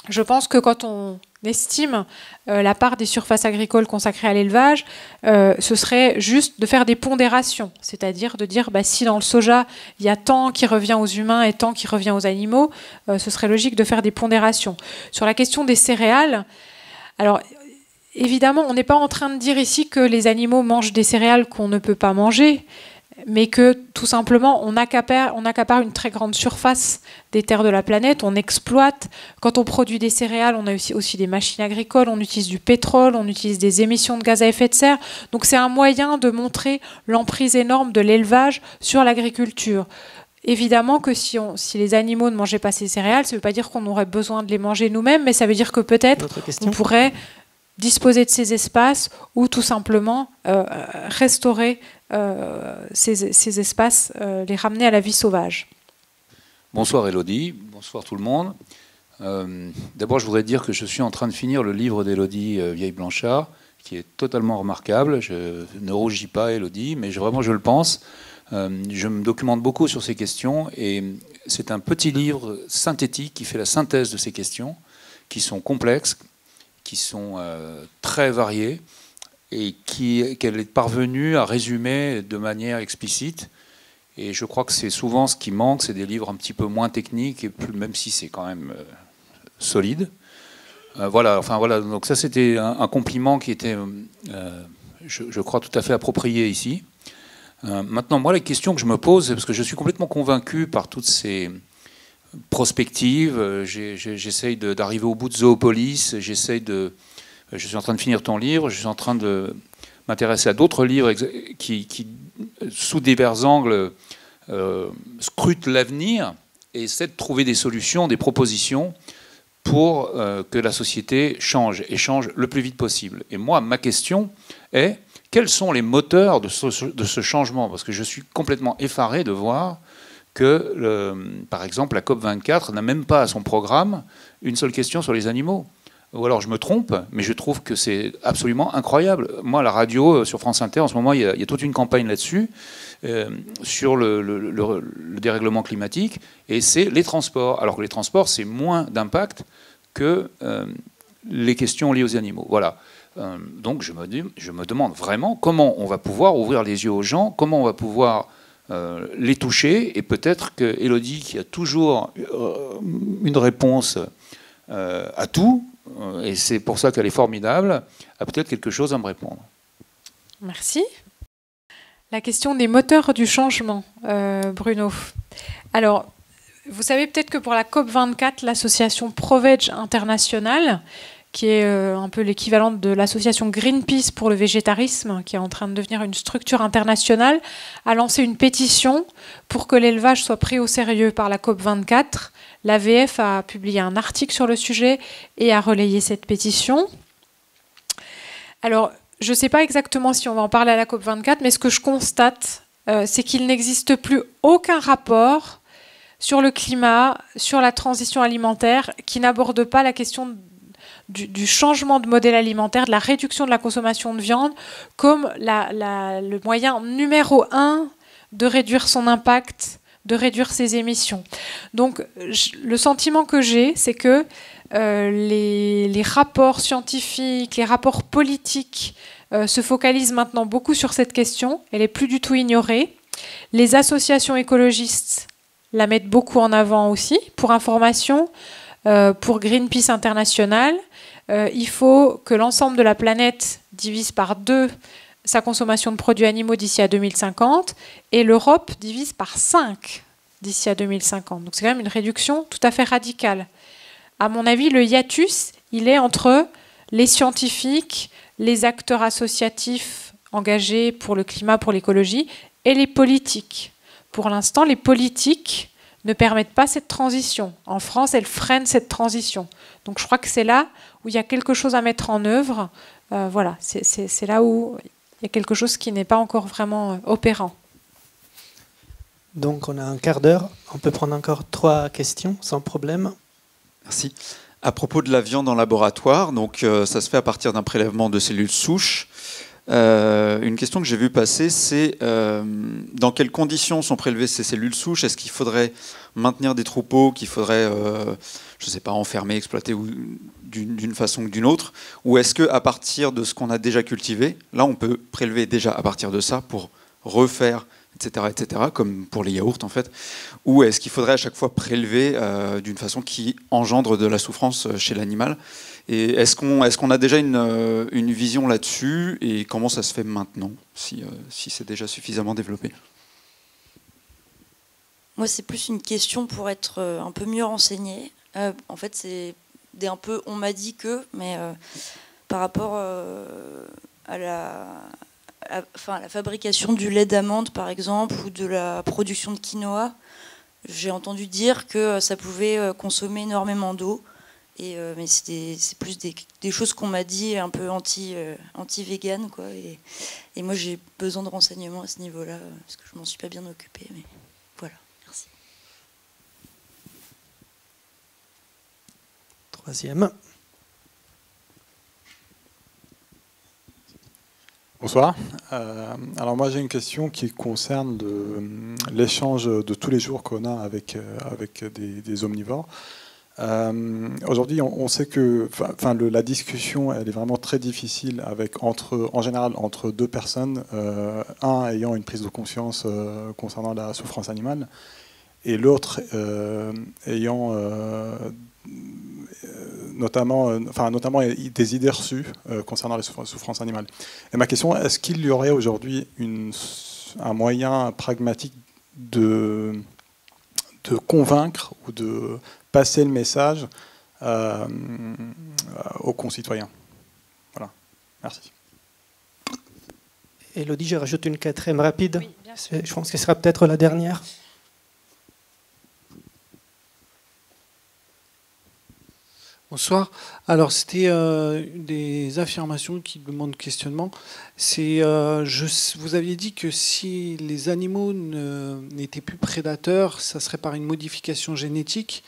je pense que quand on estime la part des surfaces agricoles consacrées à l'élevage, ce serait juste de faire des pondérations, c'est-à-dire de dire si dans le soja il y a tant qui revient aux humains et tant qui revient aux animaux, ce serait logique de faire des pondérations. Sur la question des céréales, alors évidemment on n'est pas en train de dire ici que les animaux mangent des céréales qu'on ne peut pas manger, mais que tout simplement on accapare une très grande surface des terres de la planète, on exploite. Quand on produit des céréales, on a aussi des machines agricoles, on utilise du pétrole, on utilise des émissions de gaz à effet de serre. Donc c'est un moyen de montrer l'emprise énorme de l'élevage sur l'agriculture. Évidemment que si les animaux ne mangeaient pas ces céréales, ça ne veut pas dire qu'on aurait besoin de les manger nous-mêmes, mais ça veut dire que peut-être on pourrait disposer de ces espaces ou tout simplement restaurer ces espaces, les ramener à la vie sauvage. Bonsoir Élodie, bonsoir tout le monde. D'abord je voudrais dire que je suis en train de finir le livre d'Élodie Vieille-Blanchard, qui est totalement remarquable. Je ne rougis pas Élodie, mais vraiment je le pense. Je me documente beaucoup sur ces questions et c'est un petit livre synthétique qui fait la synthèse de ces questions, qui sont complexes, qui sont très variées, et qu'elle est parvenue à résumer de manière explicite. Et je crois que c'est souvent ce qui manque, c'est des livres un petit peu moins techniques, et plus, même si c'est quand même solide. Voilà, donc ça c'était un compliment qui était, je crois, tout à fait approprié ici. Maintenant, moi, la question que je me pose, c'est parce que je suis complètement convaincu par toutes ces prospectives, j'essaye d'arriver au bout de Zoopolis, je suis en train de finir ton livre, je suis en train de m'intéresser à d'autres livres qui, sous divers angles, scrutent l'avenir et essaient de trouver des solutions, des propositions pour que la société change, et change le plus vite possible. Et moi, ma question est, quels sont les moteurs de ce changement? Parce que je suis complètement effaré de voir que, par exemple, la COP24 n'a même pas à son programme une seule question sur les animaux. Ou alors je me trompe, mais je trouve que c'est absolument incroyable. Moi, à la radio, sur France Inter, en ce moment, il y a toute une campagne là-dessus, sur le dérèglement climatique, et c'est les transports. Alors que les transports, c'est moins d'impact que les questions liées aux animaux. Voilà. Donc je me demande vraiment comment on va pouvoir ouvrir les yeux aux gens, comment on va pouvoir les toucher, et peut-être que Élodie, qui a toujours une réponse à tout, et c'est pour ça qu'elle est formidable, a peut-être quelque chose à me répondre. Merci. La question des moteurs du changement, Bruno. Alors, vous savez peut-être que pour la COP24, l'association ProVeg International, qui est un peu l'équivalent de l'association Greenpeace pour le végétarisme, qui est en train de devenir une structure internationale, a lancé une pétition pour que l'élevage soit pris au sérieux par la COP24. L'AVF a publié un article sur le sujet et a relayé cette pétition. Alors, je ne sais pas exactement si on va en parler à la COP24, mais ce que je constate, c'est qu'il n'existe plus aucun rapport sur le climat, sur la transition alimentaire, qui n'aborde pas la question du changement de modèle alimentaire, de la réduction de la consommation de viande, comme le moyen numéro 1 de réduire son impact, de réduire ses émissions. Donc, le sentiment que j'ai, c'est que les rapports scientifiques, les rapports politiques se focalisent maintenant beaucoup sur cette question. Elle n'est plus du tout ignorée. Les associations écologistes la mettent beaucoup en avant aussi. Pour information, pour Greenpeace International, il faut que l'ensemble de la planète divise par 2 sa consommation de produits animaux d'ici à 2050 et l'Europe divise par 5 d'ici à 2050. Donc c'est quand même une réduction tout à fait radicale. À mon avis, le hiatus, il est entre les scientifiques, les acteurs associatifs engagés pour le climat, pour l'écologie, et les politiques. Pour l'instant, les politiques ne permettent pas cette transition. En France, elles freinent cette transition. Donc je crois que c'est là où il y a quelque chose à mettre en œuvre. Voilà, c'est là où il y a quelque chose qui n'est pas encore vraiment opérant. Donc on a un quart d'heure. On peut prendre encore 3 questions sans problème. Merci. À propos de la viande en laboratoire, donc ça se fait à partir d'un prélèvement de cellules souches. Une question que j'ai vue passer, c'est dans quelles conditions sont prélevées ces cellules souches? Est-ce qu'il faudrait maintenir des troupeaux qu'il faudrait, je ne sais pas, enfermer, exploiter d'une façon ou d'une autre? Ou est-ce qu'à partir de ce qu'on a déjà cultivé, là on peut prélever déjà à partir de ça pour refaire, etc., comme pour les yaourts en fait? Ou est-ce qu'il faudrait à chaque fois prélever d'une façon qui engendre de la souffrance chez l'animal? Et est-ce qu'on a déjà une vision là-dessus, et comment ça se fait maintenant, si c'est déjà suffisamment développé? Moi, c'est plus une question pour être un peu mieux renseignée. En fait, c'est un peu on m'a dit que, mais par rapport à la fabrication du lait d'amande, par exemple, ou de la production de quinoa, j'ai entendu dire que ça pouvait consommer énormément d'eau. Mais c'est plus des choses qu'on m'a dit un peu anti-vegan, quoi. Et moi, j'ai besoin de renseignements à ce niveau-là, parce que je m'en suis pas bien occupée. Mais voilà, merci. 3e. Bonsoir. Alors moi j'ai une question qui concerne l'échange de tous les jours qu'on a avec des omnivores. Aujourd'hui, on sait que la discussion elle est vraiment très difficile en général entre 2 personnes, un ayant une prise de conscience concernant la souffrance animale et l'autre ayant notamment des idées reçues concernant les souffrances animales. Et ma question, est-ce qu'il y aurait aujourd'hui un moyen pragmatique de convaincre ou de passer le message aux concitoyens? Voilà, merci. Elodie, je rajoute une quatrième rapide. Oui, bien sûr. Je pense que ce sera peut-être la dernière. Bonsoir. Alors, c'était des affirmations qui demandent questionnement. Vous aviez dit que si les animaux n'étaient plus prédateurs, ça serait par une modification génétique,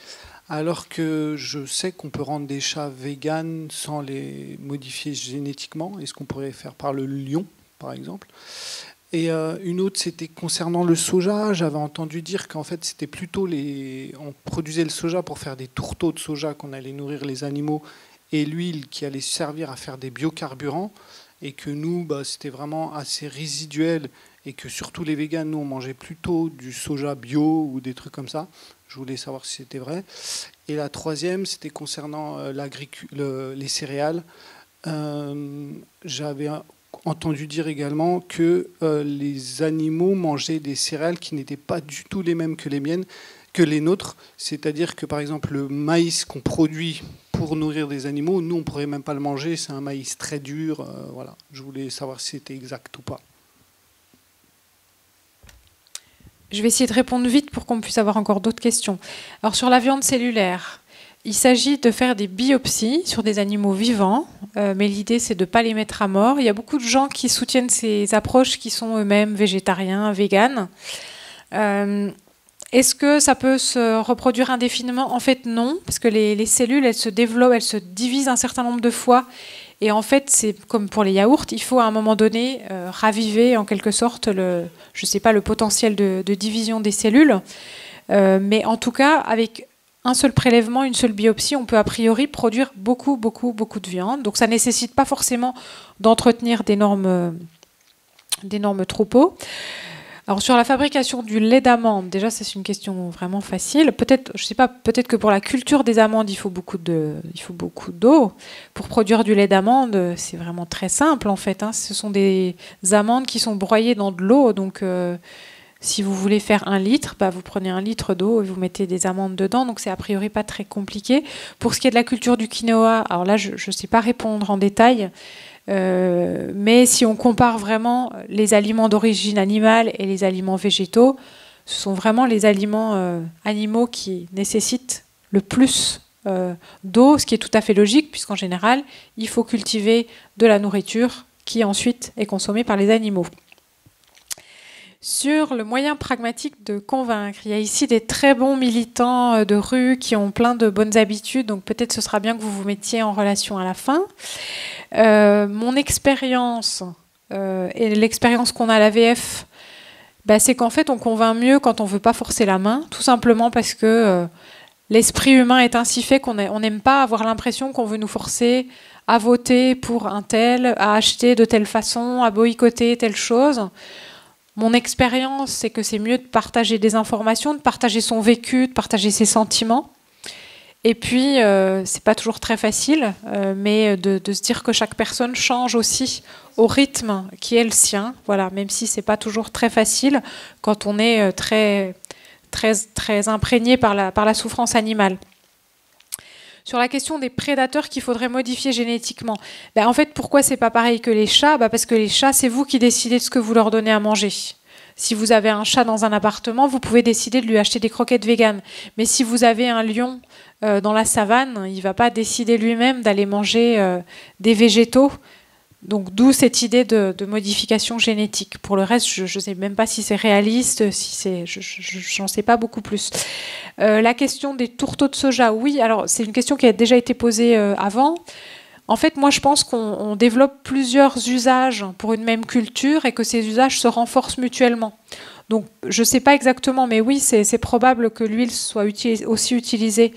alors que je sais qu'on peut rendre des chats véganes sans les modifier génétiquement. Est-ce qu'on pourrait faire par le lion, par exemple ? Et une autre, c'était concernant le soja. J'avais entendu dire qu'en fait, c'était plutôt on produisait le soja pour faire des tourteaux de soja qu'on allait nourrir les animaux et l'huile qui allait servir à faire des biocarburants. Et que nous, c'était vraiment assez résiduel et que surtout les véganes, nous, on mangeait plutôt du soja bio ou des trucs comme ça. Je voulais savoir si c'était vrai. Et la troisième, c'était concernant les céréales. J'avais entendu dire également que les animaux mangeaient des céréales qui n'étaient pas du tout les mêmes que les nôtres. C'est-à-dire que, par exemple, le maïs qu'on produit pour nourrir des animaux, nous, on ne pourrait même pas le manger. C'est un maïs très dur. Voilà. Je voulais savoir si c'était exact ou pas. Je vais essayer de répondre vite pour qu'on puisse avoir encore d'autres questions. Alors, sur la viande cellulaire, il s'agit de faire des biopsies sur des animaux vivants, mais l'idée, c'est de ne pas les mettre à mort. Il y a beaucoup de gens qui soutiennent ces approches qui sont eux-mêmes végétariens, véganes. Est-ce que ça peut se reproduire indéfiniment ? En fait, non, parce que les cellules, elles se développent, elles se divisent un certain nombre de fois. Et en fait, c'est comme pour les yaourts, il faut à un moment donné raviver en quelque sorte le potentiel de division des cellules. Mais en tout cas, avec un seul prélèvement, une seule biopsie, on peut a priori produire beaucoup de viande. Donc ça ne nécessite pas forcément d'entretenir d'énormes troupeaux. Alors sur la fabrication du lait d'amande, déjà c'est une question vraiment facile. Peut-être que pour la culture des amandes, il faut beaucoup d'eau. Pour produire du lait d'amande, c'est vraiment très simple en fait. Ce sont des amandes qui sont broyées dans de l'eau. Donc si vous voulez faire 1 litre, vous prenez 1 litre d'eau et vous mettez des amandes dedans. Donc c'est a priori pas très compliqué. Pour ce qui est de la culture du quinoa, alors là je ne sais pas répondre en détail. Mais si on compare vraiment les aliments d'origine animale et les aliments végétaux, ce sont vraiment les aliments animaux qui nécessitent le plus d'eau, ce qui est tout à fait logique, puisqu'en général, il faut cultiver de la nourriture qui ensuite est consommée par les animaux. Sur le moyen pragmatique de convaincre, il y a ici des très bons militants de rue qui ont plein de bonnes habitudes, donc peut-être ce sera bien que vous vous mettiez en relation à la fin. Mon expérience et l'expérience qu'on a à l'AVF, c'est qu'en fait on convainc mieux quand on ne veut pas forcer la main, tout simplement parce que l'esprit humain est ainsi fait qu'on n'aime pas avoir l'impression qu'on veut nous forcer à voter pour un tel, à acheter de telle façon, à boycotter telle chose. Mon expérience, c'est que c'est mieux de partager des informations, de partager son vécu, de partager ses sentiments. Et puis, c'est pas toujours très facile, mais de se dire que chaque personne change aussi au rythme qui est le sien. Voilà, même si c'est pas toujours très facile quand on est très imprégné par la souffrance animale. Sur la question des prédateurs qu'il faudrait modifier génétiquement, en fait, pourquoi c'est pas pareil que les chats ? Parce que les chats, c'est vous qui décidez de ce que vous leur donnez à manger. Si vous avez un chat dans un appartement, vous pouvez décider de lui acheter des croquettes véganes. Mais si vous avez un lion dans la savane, il ne va pas décider lui-même d'aller manger des végétaux. Donc d'où cette idée de modification génétique. Pour le reste, je ne sais même pas si c'est réaliste, j'en sais pas beaucoup plus. La question des tourteaux de soja, oui, alors c'est une question qui a déjà été posée avant. En fait, moi je pense qu'on développe plusieurs usages pour une même culture et que ces usages se renforcent mutuellement. Donc je ne sais pas exactement, mais oui, c'est probable que l'huile soit aussi utilisée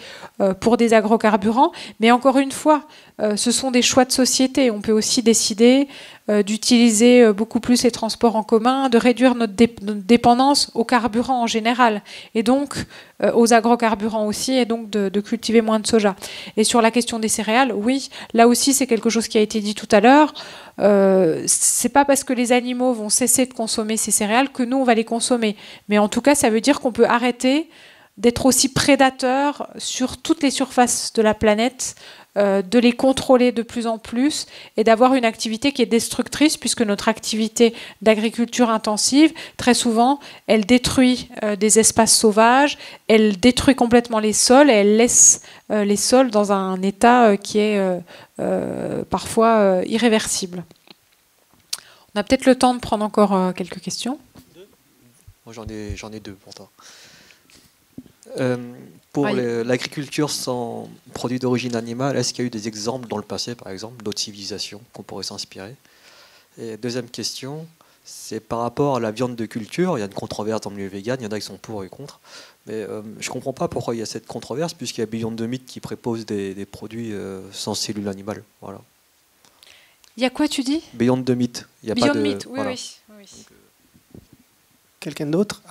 pour des agrocarburants. Mais encore une fois, ce sont des choix de société. On peut aussi décider d'utiliser beaucoup plus les transports en commun, de réduire notre dépendance aux carburants en général, et donc aux agrocarburants aussi, et donc de cultiver moins de soja. Et sur la question des céréales, oui, là aussi c'est quelque chose qui a été dit tout à l'heure. C'est pas parce que les animaux vont cesser de consommer ces céréales que nous on va les consommer. Mais en tout cas, ça veut dire qu'on peut arrêter d'être aussi prédateurs sur toutes les surfaces de la planète, de les contrôler de plus en plus et d'avoir une activité qui est destructrice, puisque notre activité d'agriculture intensive, très souvent, elle détruit des espaces sauvages, elle détruit complètement les sols et elle laisse les sols dans un état qui est parfois irréversible. On a peut-être le temps de prendre encore quelques questions. Moi, j'en ai deux pour toi. Pour l'agriculture sans produits d'origine animale, est-ce qu'il y a eu des exemples dans le passé, par exemple, d'autres civilisations qu'on pourrait s'inspirer? Et deuxième question, c'est par rapport à la viande de culture. Il y a une controverse dans le milieu vegan, il y en a qui sont pour et contre. Mais je ne comprends pas pourquoi il y a cette controverse, puisqu'il y a Beyond Meat qui propose des produits sans cellules animales. Voilà. Il y a quoi, tu dis? Beyond Meat. Il y a Beyond pas de, Meat, oui, voilà. oui. Quelqu'un d'autre?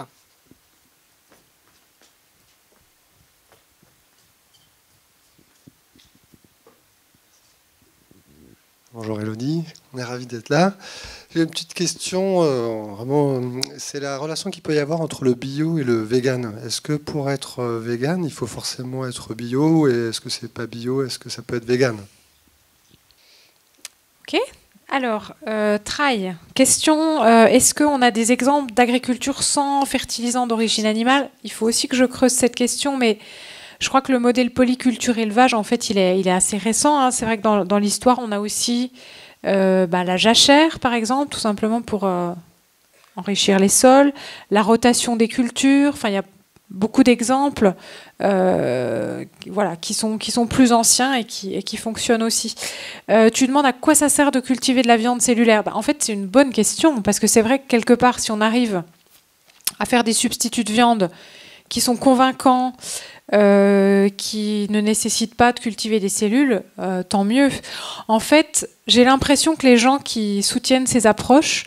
Bonjour Elodie, on est ravis d'être là. J'ai une petite question, vraiment, c'est la relation qu'il peut y avoir entre le bio et le vegan. Est-ce que pour être vegan, il faut forcément être bio, et est-ce que c'est pas bio, est-ce que ça peut être vegan? Ok. Alors, Trail, question, est-ce qu'on a des exemples d'agriculture sans fertilisants d'origine animale? Il faut aussi que je creuse cette question, mais je crois que le modèle polyculture élevage, en fait, il est assez récent. Hein. C'est vrai que dans l'histoire, on a aussi la jachère, par exemple, tout simplement pour enrichir les sols, la rotation des cultures. Enfin, il y a beaucoup d'exemples qui sont plus anciens et qui fonctionnent aussi. Tu demandes à quoi ça sert de cultiver de la viande cellulaire? En fait, c'est une bonne question, parce que c'est vrai que quelque part, si on arrive à faire des substituts de viande qui sont convaincants, qui ne nécessitent pas de cultiver des cellules, tant mieux. En fait, j'ai l'impression que les gens qui soutiennent ces approches,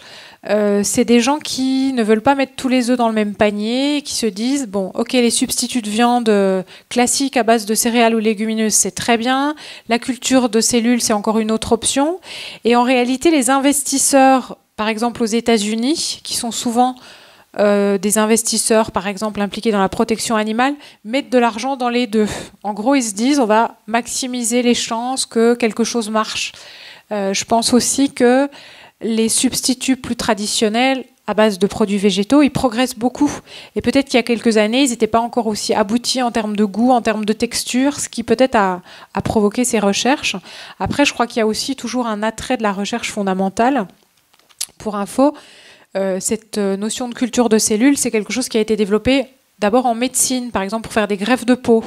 c'est des gens qui ne veulent pas mettre tous les œufs dans le même panier, qui se disent, bon, ok, les substituts de viande classiques à base de céréales ou légumineuses, c'est très bien, la culture de cellules, c'est encore une autre option. Et en réalité, les investisseurs, par exemple aux États-Unis, qui sont souvent des investisseurs, par exemple, impliqués dans la protection animale, mettent de l'argent dans les deux. En gros, ils se disent, on va maximiser les chances que quelque chose marche. Je pense aussi que les substituts plus traditionnels, à base de produits végétaux, ils progressent beaucoup. Et peut-être qu'il y a quelques années, ils n'étaient pas encore aussi aboutis en termes de goût, en termes de texture, ce qui peut-être a provoqué ces recherches. Après, je crois qu'il y a aussi toujours un attrait de la recherche fondamentale. Pour info, cette notion de culture de cellules, c'est quelque chose qui a été développé d'abord en médecine, par exemple pour faire des greffes de peau.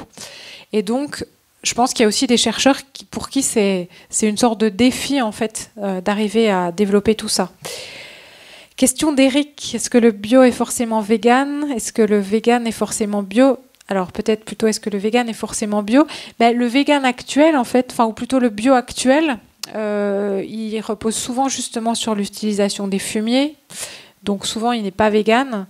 Et donc, je pense qu'il y a aussi des chercheurs pour qui c'est une sorte de défi en fait d'arriver à développer tout ça. Question d'Eric, est-ce que le bio est forcément vegan? Est-ce que le vegan est forcément bio? Alors peut-être plutôt, est-ce que le vegan est forcément bio? Le vegan actuel en fait, ou plutôt le bio actuel, il repose souvent justement sur l'utilisation des fumiers, donc souvent il n'est pas vegan.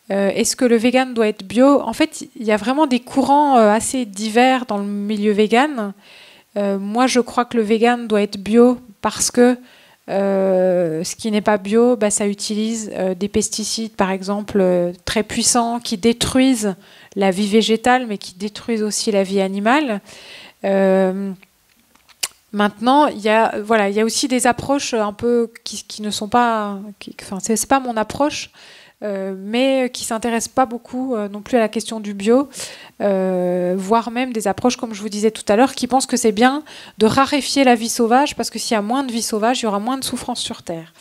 Est-ce que le vegan doit être bio? En fait, il y a vraiment des courants assez divers dans le milieu vegan. Moi, je crois que le vegan doit être bio parce que ce qui n'est pas bio, ça utilise des pesticides, par exemple, très puissants qui détruisent la vie végétale, mais qui détruisent aussi la vie animale. Maintenant, il y a aussi des approches un peu qui ne sont pas... c'est pas mon approche, mais qui ne s'intéressent pas beaucoup non plus à la question du bio, voire même des approches, comme je vous disais tout à l'heure, qui pensent que c'est bien de raréfier la vie sauvage, parce que s'il y a moins de vie sauvage, il y aura moins de souffrance sur Terre.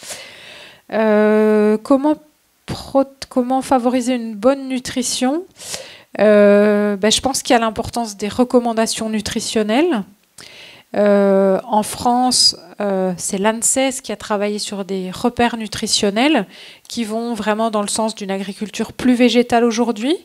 Comment favoriser une bonne nutrition? Je pense qu'il y a l'importance des recommandations nutritionnelles. En France, c'est l'ANSES qui a travaillé sur des repères nutritionnels qui vont vraiment dans le sens d'une agriculture plus végétale aujourd'hui,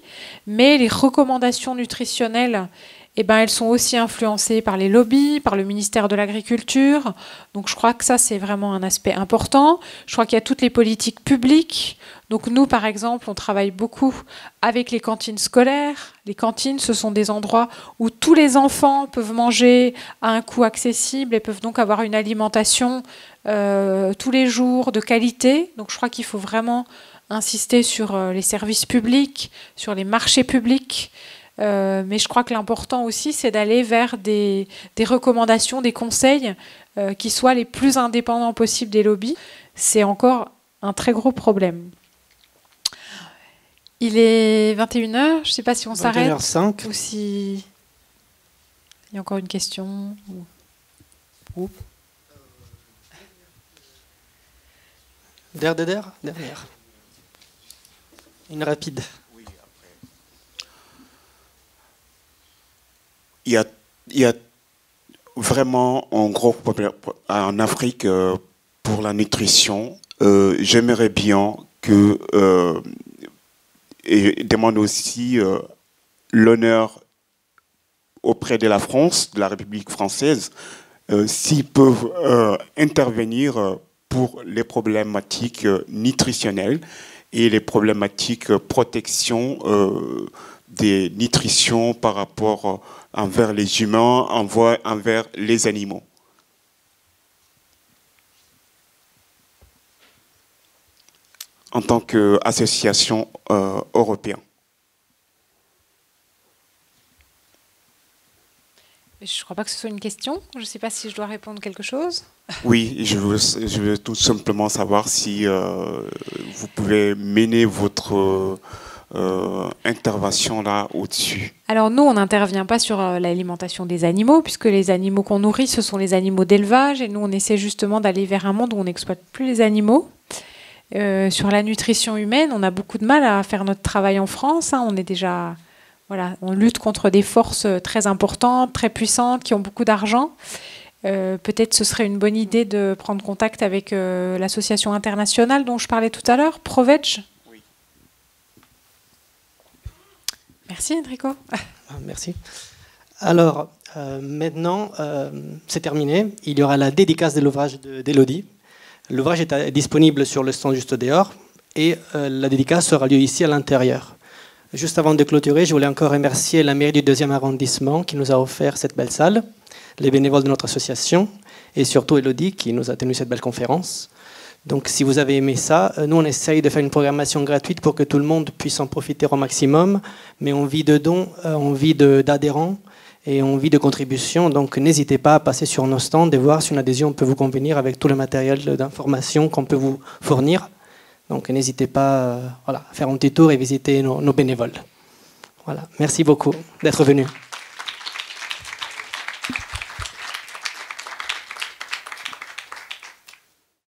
mais les recommandations nutritionnelles, elles sont aussi influencées par les lobbies, par le ministère de l'Agriculture. Donc je crois que ça, c'est vraiment un aspect important. Je crois qu'il y a toutes les politiques publiques. Donc nous, par exemple, on travaille beaucoup avec les cantines scolaires. Les cantines, ce sont des endroits où tous les enfants peuvent manger à un coût accessible et peuvent donc avoir une alimentation tous les jours de qualité. Donc je crois qu'il faut vraiment insisté sur les services publics, sur les marchés publics. Mais je crois que l'important aussi, c'est d'aller vers des recommandations, des conseils qui soient les plus indépendants possibles des lobbies. C'est encore un très gros problème. Il est 21h, je ne sais pas si on s'arrête 21h05. ou si il y a encore une question. Dernière. Une rapide. Il y a vraiment un gros problème en Afrique pour la nutrition. J'aimerais bien que, et demande aussi l'honneur auprès de la France, de la République française, s'ils peuvent intervenir pour les problématiques nutritionnelles et les problématiques protection des nutritions par rapport envers les humains, envers les animaux. En tant qu'association européenne. Je ne crois pas que ce soit une question. Je ne sais pas si je dois répondre quelque chose. Oui, je veux tout simplement savoir si vous pouvez mener votre intervention là au-dessus. Alors nous, on n'intervient pas sur l'alimentation des animaux, puisque les animaux qu'on nourrit, ce sont les animaux d'élevage, et nous, on essaie justement d'aller vers un monde où on n'exploite plus les animaux. Sur la nutrition humaine, on a beaucoup de mal à faire notre travail en France. On est déjà, voilà, on lutte contre des forces très importantes, très puissantes, qui ont beaucoup d'argent. Peut-être ce serait une bonne idée de prendre contact avec l'association internationale dont je parlais tout à l'heure, Provege. Oui. Merci Enrico. Merci. Alors, maintenant, c'est terminé. Il y aura la dédicace de l'ouvrage d'Élodie. L'ouvrage est disponible sur le stand juste dehors et la dédicace aura lieu ici à l'intérieur. Juste avant de clôturer, je voulais encore remercier la mairie du 2e arrondissement qui nous a offert cette belle salle, les bénévoles de notre association et surtout Élodie qui nous a tenu cette belle conférence. Donc si vous avez aimé ça, nous on essaye de faire une programmation gratuite pour que tout le monde puisse en profiter au maximum, mais on vit de dons, on vit d'adhérents et on vit de contributions, donc n'hésitez pas à passer sur nos stands et voir si une adhésion peut vous convenir avec tout le matériel d'information qu'on peut vous fournir. Donc n'hésitez pas à faire un petit tour et visiter nos bénévoles. Voilà. Merci beaucoup d'être venus.